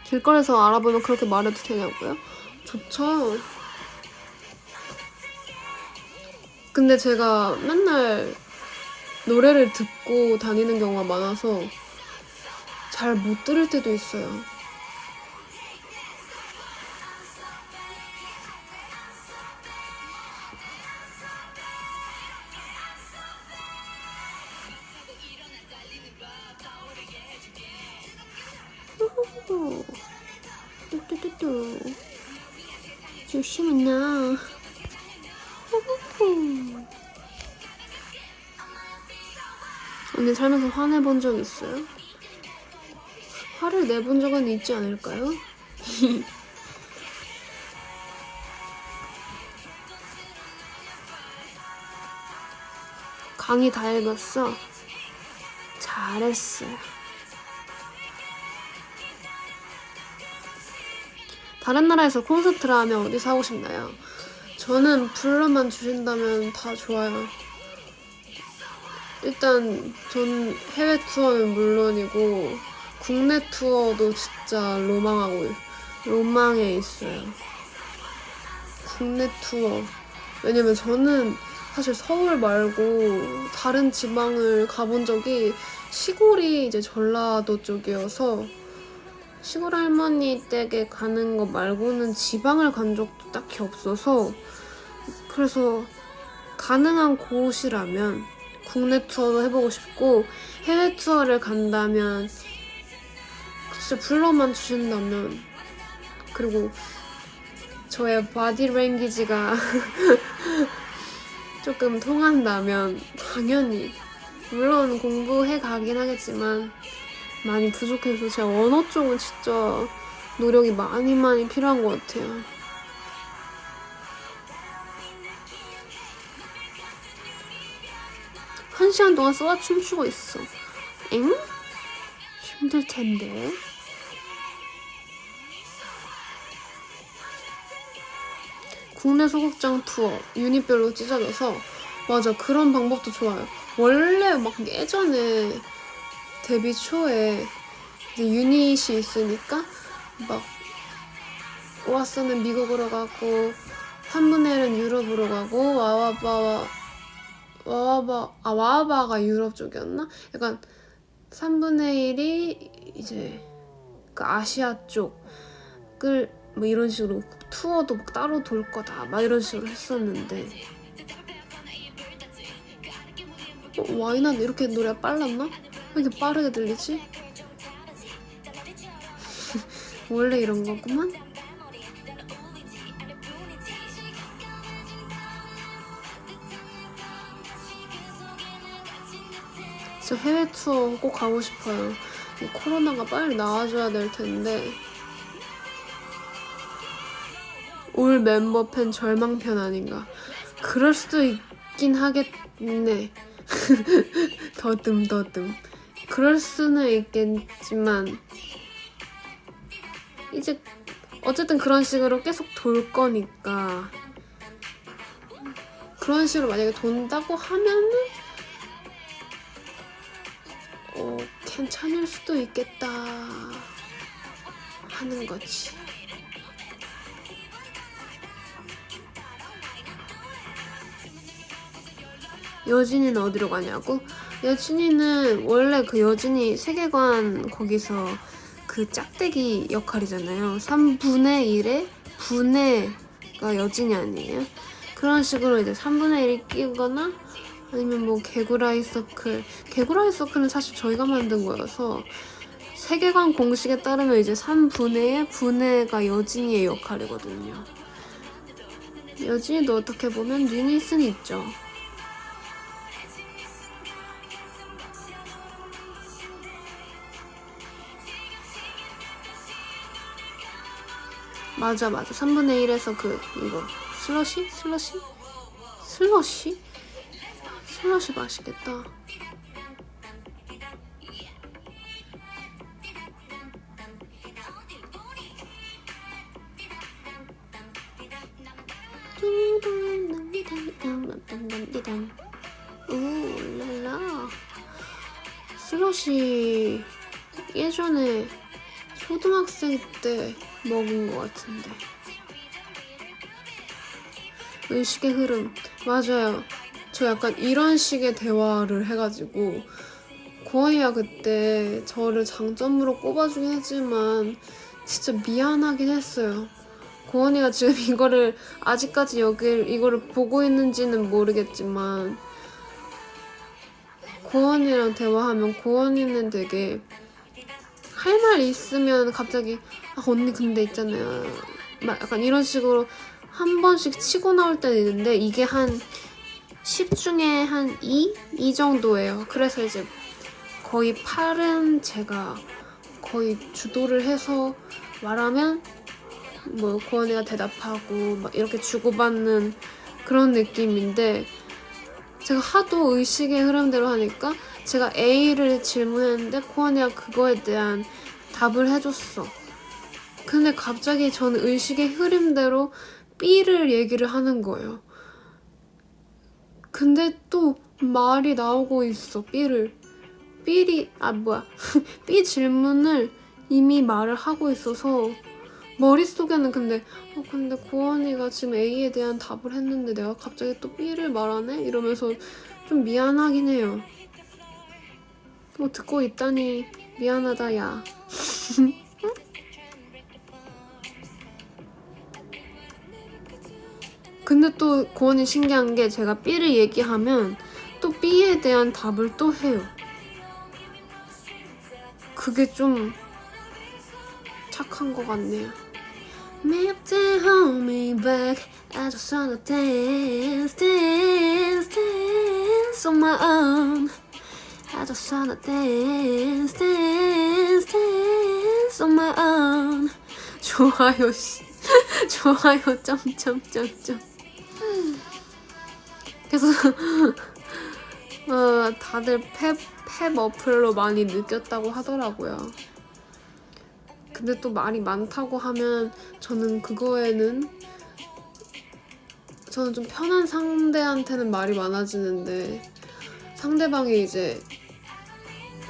길거리에서 알아보면 그렇게 말해도 되냐고요? 좋죠. 근데 제가 맨날 노래를 듣고 다니는 경우가 많아서 잘 못 들을 때도 있어요. 뚜뚜뚜뚜 조심하냐. 언니 살면서 화내본 적 있어요? 화를 내본 적은 있지 않을까요? 강의 다 읽었어? 잘했어요. 다른 나라에서 콘서트를 하면 어디서 하고 싶나요? 저는 불러만 주신다면 다 좋아요. 일단 전 해외 투어는 물론이고 국내 투어도 진짜 로망에 있어요. 국내 투어. 왜냐면 저는 사실 서울 말고 다른 지방을 가본 적이 시골이 이제 전라도 쪽이어서 시골 할머니 댁에 가는 거 말고는 지방을 간 적도 딱히 없어서 그래서 가능한 곳이라면 국내 투어도 해보고 싶고 해외 투어를 간다면 진짜 불러만 주신다면 그리고 저의 바디 랭귀지가 조금 통한다면 당연히 물론 공부해 가긴 하겠지만 많이 부족해서 제가 언어 쪽은 진짜 노력이 많이 필요한 것 같아요. 한 시간 동안 쏘아 춤추고 있어. 엥? 힘들 텐데. 국내 소극장 투어 유닛별로 찢어져서 맞아 그런 방법도 좋아요. 원래 막 예전에 데뷔 초에 이제 유닛이 있으니까 막 오아스는 미국으로 가고 3분의 1은 유럽으로 가고 와와바가 유럽 쪽이었나? 약간 3분의 1이 이제 그 아시아 쪽을 뭐 이런 식으로 투어도 막 따로 돌 거다 막 이런 식으로 했었는데 와이낫 이렇게 노래가 빨랐나? 왜 이렇게 빠르게 들리지? 원래 이런 거구만? 진짜 해외 투어 꼭 가고 싶어요. 코로나가 빨리 나와줘야 될 텐데. 올 멤버 팬 절망편 아닌가? 그럴 수도 있긴 하겠네. 더듬. 그럴 수는 있겠지만 이제 어쨌든 그런 식으로 계속 돌 거니까 그런 식으로 만약에 돈다고 하면은 괜찮을 수도 있겠다 하는 거지. 여진이는 어디로 가냐고? 여진이는 원래 그 여진이 세계관 거기서 그 짝대기 역할이잖아요. 3분의 1의 분해가 여진이 아니에요? 그런 식으로 이제 3분의 1이 끼거나 아니면 뭐 개구라이 서클은 사실 저희가 만든 거여서 세계관 공식에 따르면 이제 3분의 1의 분해가 여진이의 역할이거든요. 여진이도 어떻게 보면 유닛은 있죠. 맞아 3분의 1에서 이거 슬러시 맛있겠다. 우랄라. 슬러시 예전에 초등학생 때 먹은 것 같은데. 의식의 흐름 맞아요. 저 약간 이런 식의 대화를 해가지고 고원이가 그때 저를 장점으로 꼽아주긴 했지만 진짜 미안하긴 했어요. 고원이가 지금 이거를 아직까지 이거를 보고 있는지는 모르겠지만 고원이랑 대화하면 고원이는 되게 할 말 있으면 갑자기 언니 근데 있잖아요 막 약간 이런 식으로 한 번씩 치고 나올 때는 있는데 이게 한 10 중에 한 2? 이 정도예요. 그래서 이제 거의 8은 제가 거의 주도를 해서 말하면 뭐 고원이가 대답하고 막 이렇게 주고받는 그런 느낌인데 제가 하도 의식의 흐름대로 하니까 제가 A를 질문했는데 고원이가 그거에 대한 답을 해줬어. 근데 갑자기 저는 의식의 흐름대로 B를 얘기를 하는 거예요. 근데 또 말이 나오고 있어. B 질문을 이미 말을 하고 있어서 머릿속에는 근데 고원이가 지금 A에 대한 답을 했는데 내가 갑자기 또 B를 말하네? 이러면서 좀 미안하긴 해요. 뭐 듣고 있다니 미안하다 야. 근데 또 고원이 신기한 게 제가 B를 얘기하면 또 B에 대한 답을 또 해요. 그게 좀 착한 것 같네요. Make the hold me back. I just wanna dance on my own. I just wanna dance on my own. 좋아요 좋아요 점점점점. 그래서 다들 팹 어플로 많이 느꼈다고 하더라고요. 근데 또 말이 많다고 하면 저는 좀 편한 상대한테는 말이 많아지는데, 상대방이 이제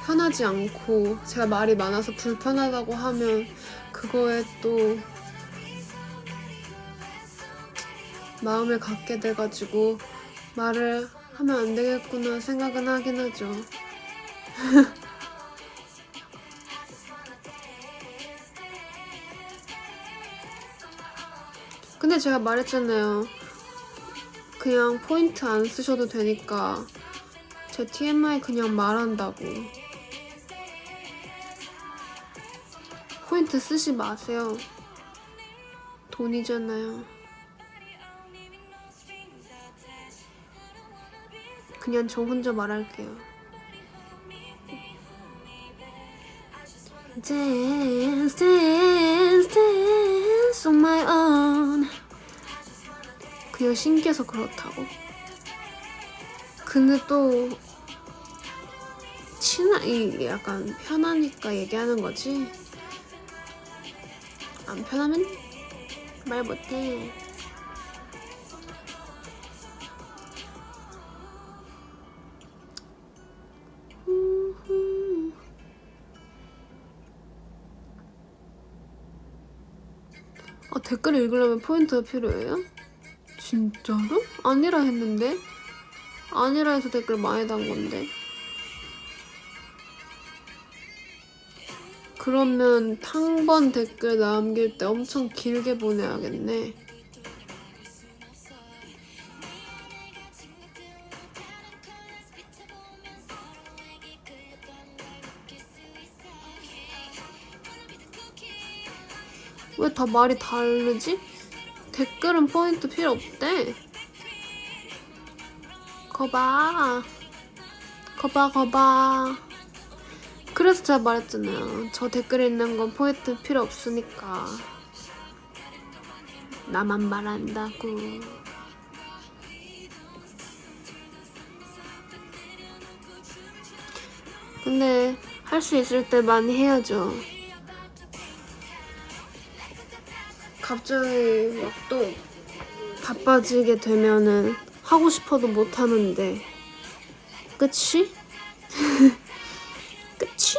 편하지 않고 제가 말이 많아서 불편하다고 하면 그거에 또 마음을 갖게 돼가지고 말을 하면 안 되겠구나 생각은 하긴 하죠. 근데 제가 말했잖아요. 그냥 포인트 안 쓰셔도 되니까 제 TMI 그냥 말한다고. 포인트 쓰지 마세요. 돈이잖아요. 그냥 저 혼자 말할게요. Dance, dance, dance on my own. 그냥 신기해서 그렇다고. 근데 또 약간 편하니까 얘기하는 거지. 안 편하면 말 못해. 댓글 읽으려면 포인트가 필요해요? 진짜로? 아니라 했는데? 아니라 해서 댓글 많이 단 건데. 그러면 탕번 댓글 남길 때 엄청 길게 보내야겠네. 왜 다 말이 다르지? 댓글은 포인트 필요 없대. 거봐. 그래서 제가 말했잖아요. 저 댓글 읽는 건 포인트 필요 없으니까. 나만 말한다고. 근데 할 수 있을 때 많이 해야죠. 갑자기 막 또 바빠지게 되면은 하고 싶어도 못 하는데. 그치? 그치?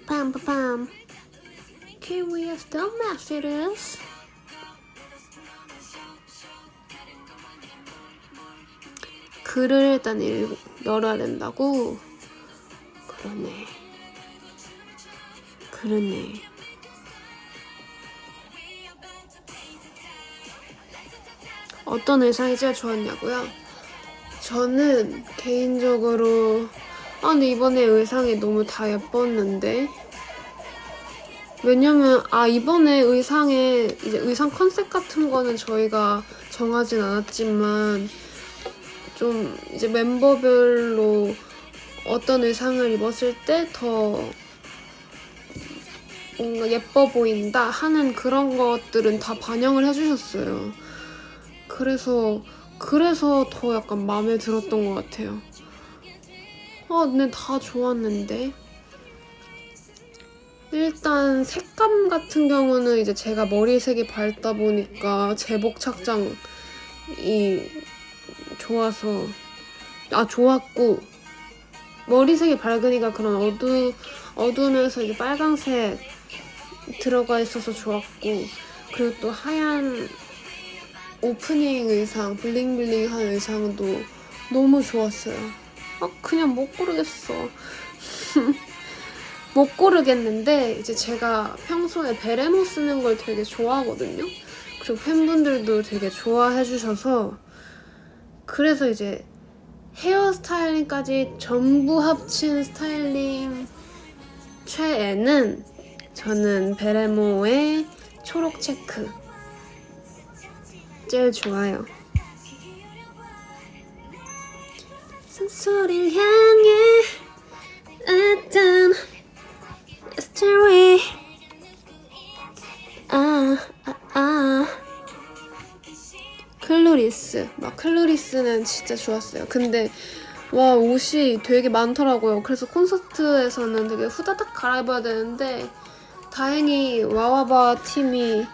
빰빰빰. Can we still messages? 글을 일단 열어야 된다고? 그러네. 어떤 의상이 제일 좋았냐고요? 저는 개인적으로 근데 이번에 의상이 너무 다 예뻤는데. 왜냐면 이번에 의상에 이제 의상 컨셉 같은 거는 저희가 정하진 않았지만 좀 이제 멤버별로 어떤 의상을 입었을 때 더 뭔가 예뻐 보인다 하는 그런 것들은 다 반영을 해주셨어요. 그래서 더 약간 마음에 들었던 것 같아요. 근데 다 좋았는데. 일단 색감 같은 경우는 이제 제가 머리색이 밝다 보니까 제복 착장이 좋았고, 머리색이 밝으니까 그런 어두우면서 이제 빨강색 들어가 있어서 좋았고, 그리고 또 하얀 오프닝 의상, 블링블링한 의상도 너무 좋았어요. 그냥 못 고르겠어. 못 고르겠는데 이제 제가 평소에 베레모 쓰는 걸 되게 좋아하거든요. 그리고 팬분들도 되게 좋아해 주셔서 그래서 이제 헤어 스타일링까지 전부 합친 스타일링 최애는 저는 베레모의 초록 체크 제일 좋아요. 산소리를 향해 어떤 stairway 클로리스 클로리스는 진짜 좋았어요. 근데 와 옷이 되게 많더라고요. 그래서 콘서트에서는 되게 후다닥 갈아입어야 되는데 다행히 와와바 팀이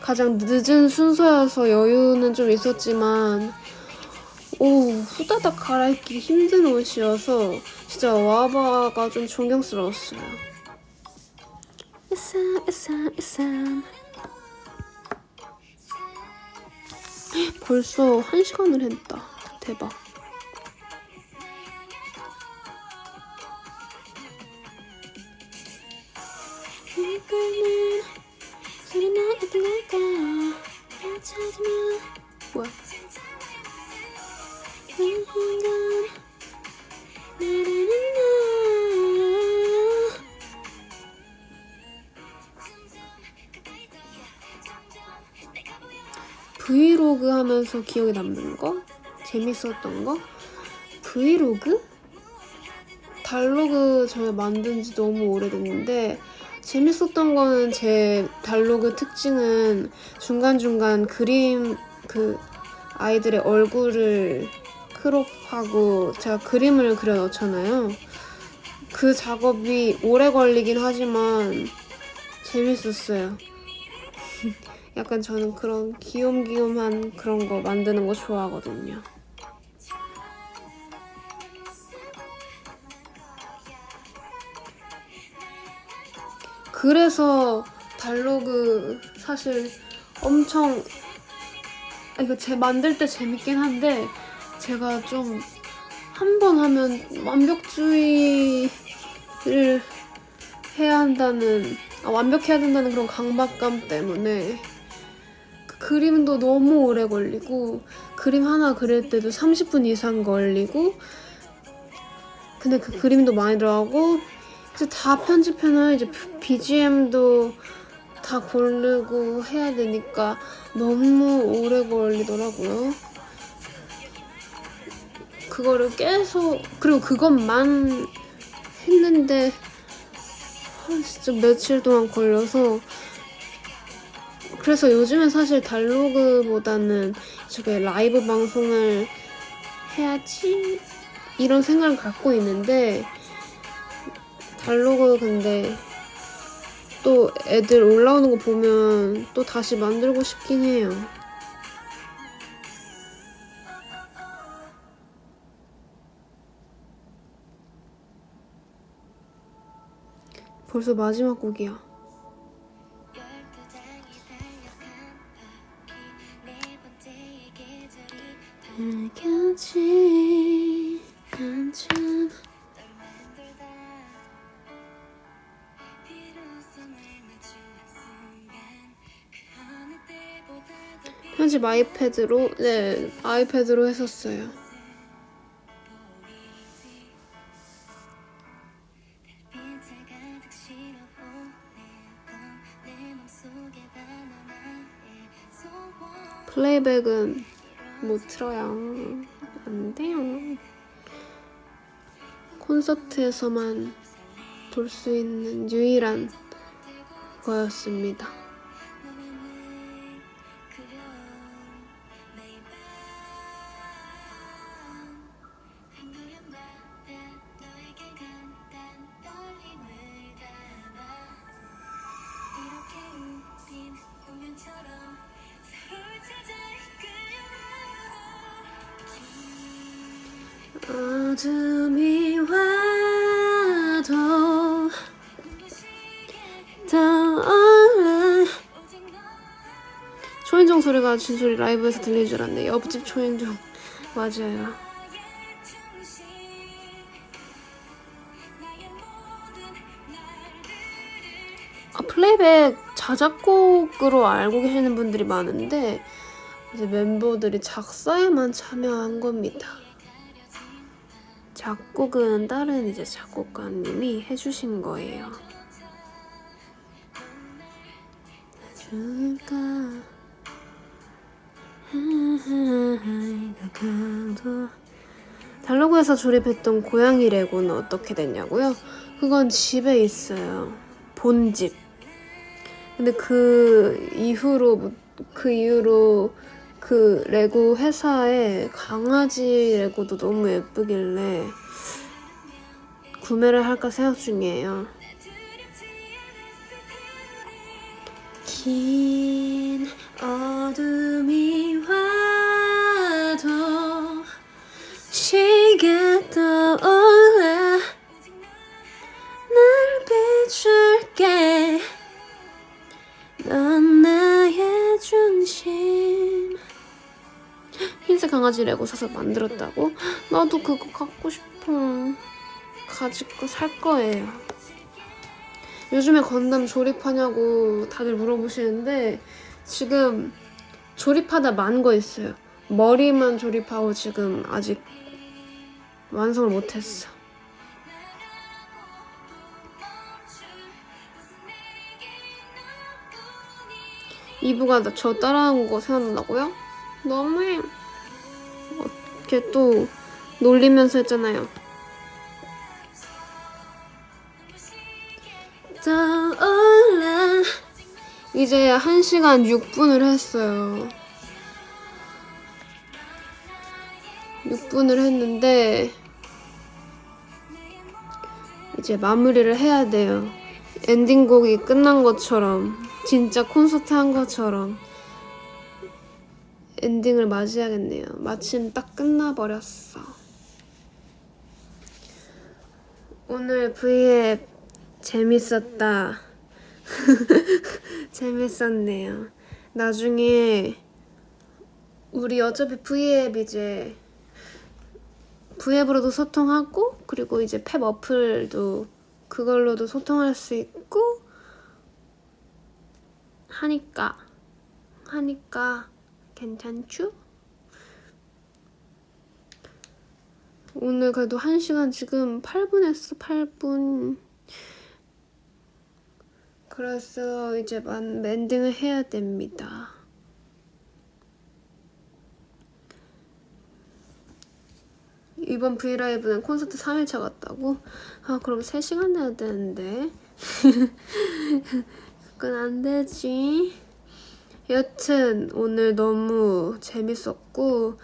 가장 늦은 순서여서 여유는 좀 있었지만 후다닥 갈아입기 힘든 옷이어서 진짜 와와바가 좀 존경스러웠어요. 벌써 1시간을 했다. 대박. 뭐야? 브이로그 하면서 기억에 남는 거? 재밌었던 거? 브이로그? 달로그 저 만든 지 너무 오래됐는데 재밌었던 거는 제 달로그 특징은 중간중간 그림 아이들의 얼굴을 크롭하고 제가 그림을 그려 넣잖아요. 그 작업이 오래 걸리긴 하지만 재밌었어요. 약간 저는 그런 귀염귀염한 그런 거 만드는 거 좋아하거든요. 그래서 달로그 사실 엄청 이거 제 만들 때 재밌긴 한데 제가 좀 한 번 하면 완벽주의를 해야 한다는 완벽해야 된다는 그런 강박감 때문에 그림도 너무 오래 걸리고 그림 하나 그릴 때도 30분 이상 걸리고 근데 그 그림도 많이 들어가고 이제 다 편집해놓으면 이제 BGM도 다 고르고 해야 되니까 너무 오래 걸리더라고요. 그거를 계속 그리고 그것만 했는데 진짜 며칠 동안 걸려서 그래서 요즘엔 사실 달로그보다는 저게 라이브 방송을 해야지 이런 생각을 갖고 있는데 달로그 근데 또 애들 올라오는 거 보면 또 다시 만들고 싶긴 해요. 벌써 마지막 곡이야. 알겠지 않잖아. 편집 아이패드로 아이패드로 했었어요. 플레이백은 못 틀어요. 안 돼요. 콘서트에서만 볼 수 있는 유일한 거였습니다. 어둠이 와도 더 얼른 초인종 소리가 진솔이 라이브에서 들리는 줄 알았네. 옆집 초인종 맞아요. 플레이백 자작곡으로 알고 계시는 분들이 많은데 이제 멤버들이 작사에만 참여한 겁니다. 작곡은 다른 이제 작곡가님이 해주신 거예요. 달러구에서 조립했던 고양이 레고는 어떻게 됐냐고요? 그건 집에 있어요. 본집. 근데 그 이후로 그 레고 회사에 강아지 레고도 너무 예쁘길래 구매를 할까 생각 중이에요. 긴 어둠이 와도 시계 떠올라 날 비출게 넌 나의 중심. 흰색 강아지 레고 사서 만들었다고? 나도 그거 갖고 싶어. 가지고 살 거예요. 요즘에 건담 조립하냐고 다들 물어보시는데 지금 조립하다 만 거 있어요. 머리만 조립하고 지금 아직 완성을 못했어. 이브가 저 따라한 거 생각난다고요? 너무해. 걔 또 놀리면서 했잖아요. 떠올라. 이제 1시간 6분을 했어요. 6분을 했는데 이제 마무리를 해야 돼요. 엔딩곡이 끝난 것처럼, 진짜 콘서트 한 것처럼 엔딩을 맞이해야겠네요. 마침 딱 끝나버렸어. 오늘 V앱 재밌었다. 재밌었네요. 나중에 우리 어차피 V앱 이제 V앱으로도 소통하고 그리고 이제 팹 어플도 그걸로도 소통할 수 있고 하니까 괜찮죠? 오늘 그래도 1시간 지금 8분 했어. 8분. 그래서 이제 엔딩을 해야 됩니다. 이번 브이라이브는 콘서트 3일차 갔다고? 아 그럼 3시간 내야 되는데 그건 안 되지. 여튼 오늘 너무 재밌었고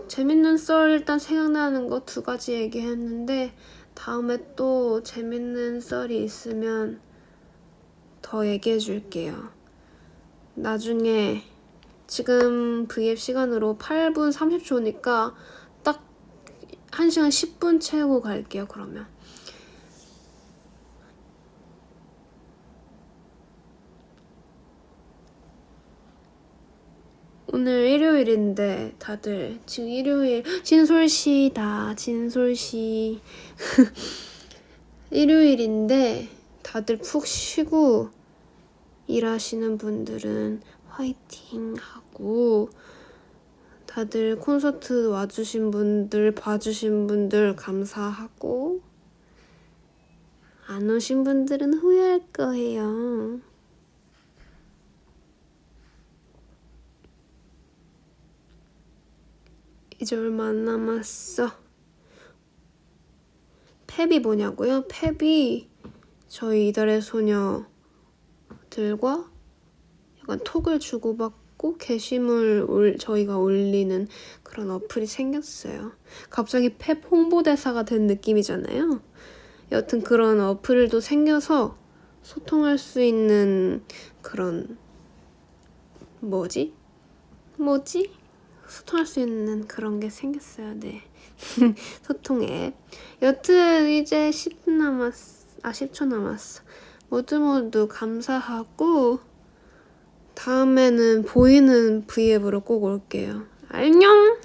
재밌는 썰 일단 생각나는 거 2가지 얘기했는데 다음에 또 재밌는 썰이 있으면 더 얘기해 줄게요. 나중에 지금 V앱 시간으로 8분 30초니까 딱 1시간 10분 채우고 갈게요. 그러면 오늘 일요일인데 다들 지금 일요일 진솔씨다. 진솔씨 일요일인데 다들 푹 쉬고 일하시는 분들은 화이팅 하고 다들 콘서트 와주신 분들 봐주신 분들 감사하고 안 오신 분들은 후회할 거예요. 이제 얼마 안 남았어. 팹이 뭐냐고요? 팹이 저희 이달의 소녀들과 약간 톡을 주고받고 게시물 저희가 올리는 그런 어플이 생겼어요. 갑자기 팹 홍보대사가 된 느낌이잖아요. 여튼 그런 어플도 생겨서 소통할 수 있는 그런 뭐지? 소통할 수 있는 그런 게 생겼어요. 네. 소통 앱. 여튼 이제 10분 남았어. 10초 남았어. 모두 감사하고 다음에는 보이는 V앱으로 꼭 올게요. 안녕.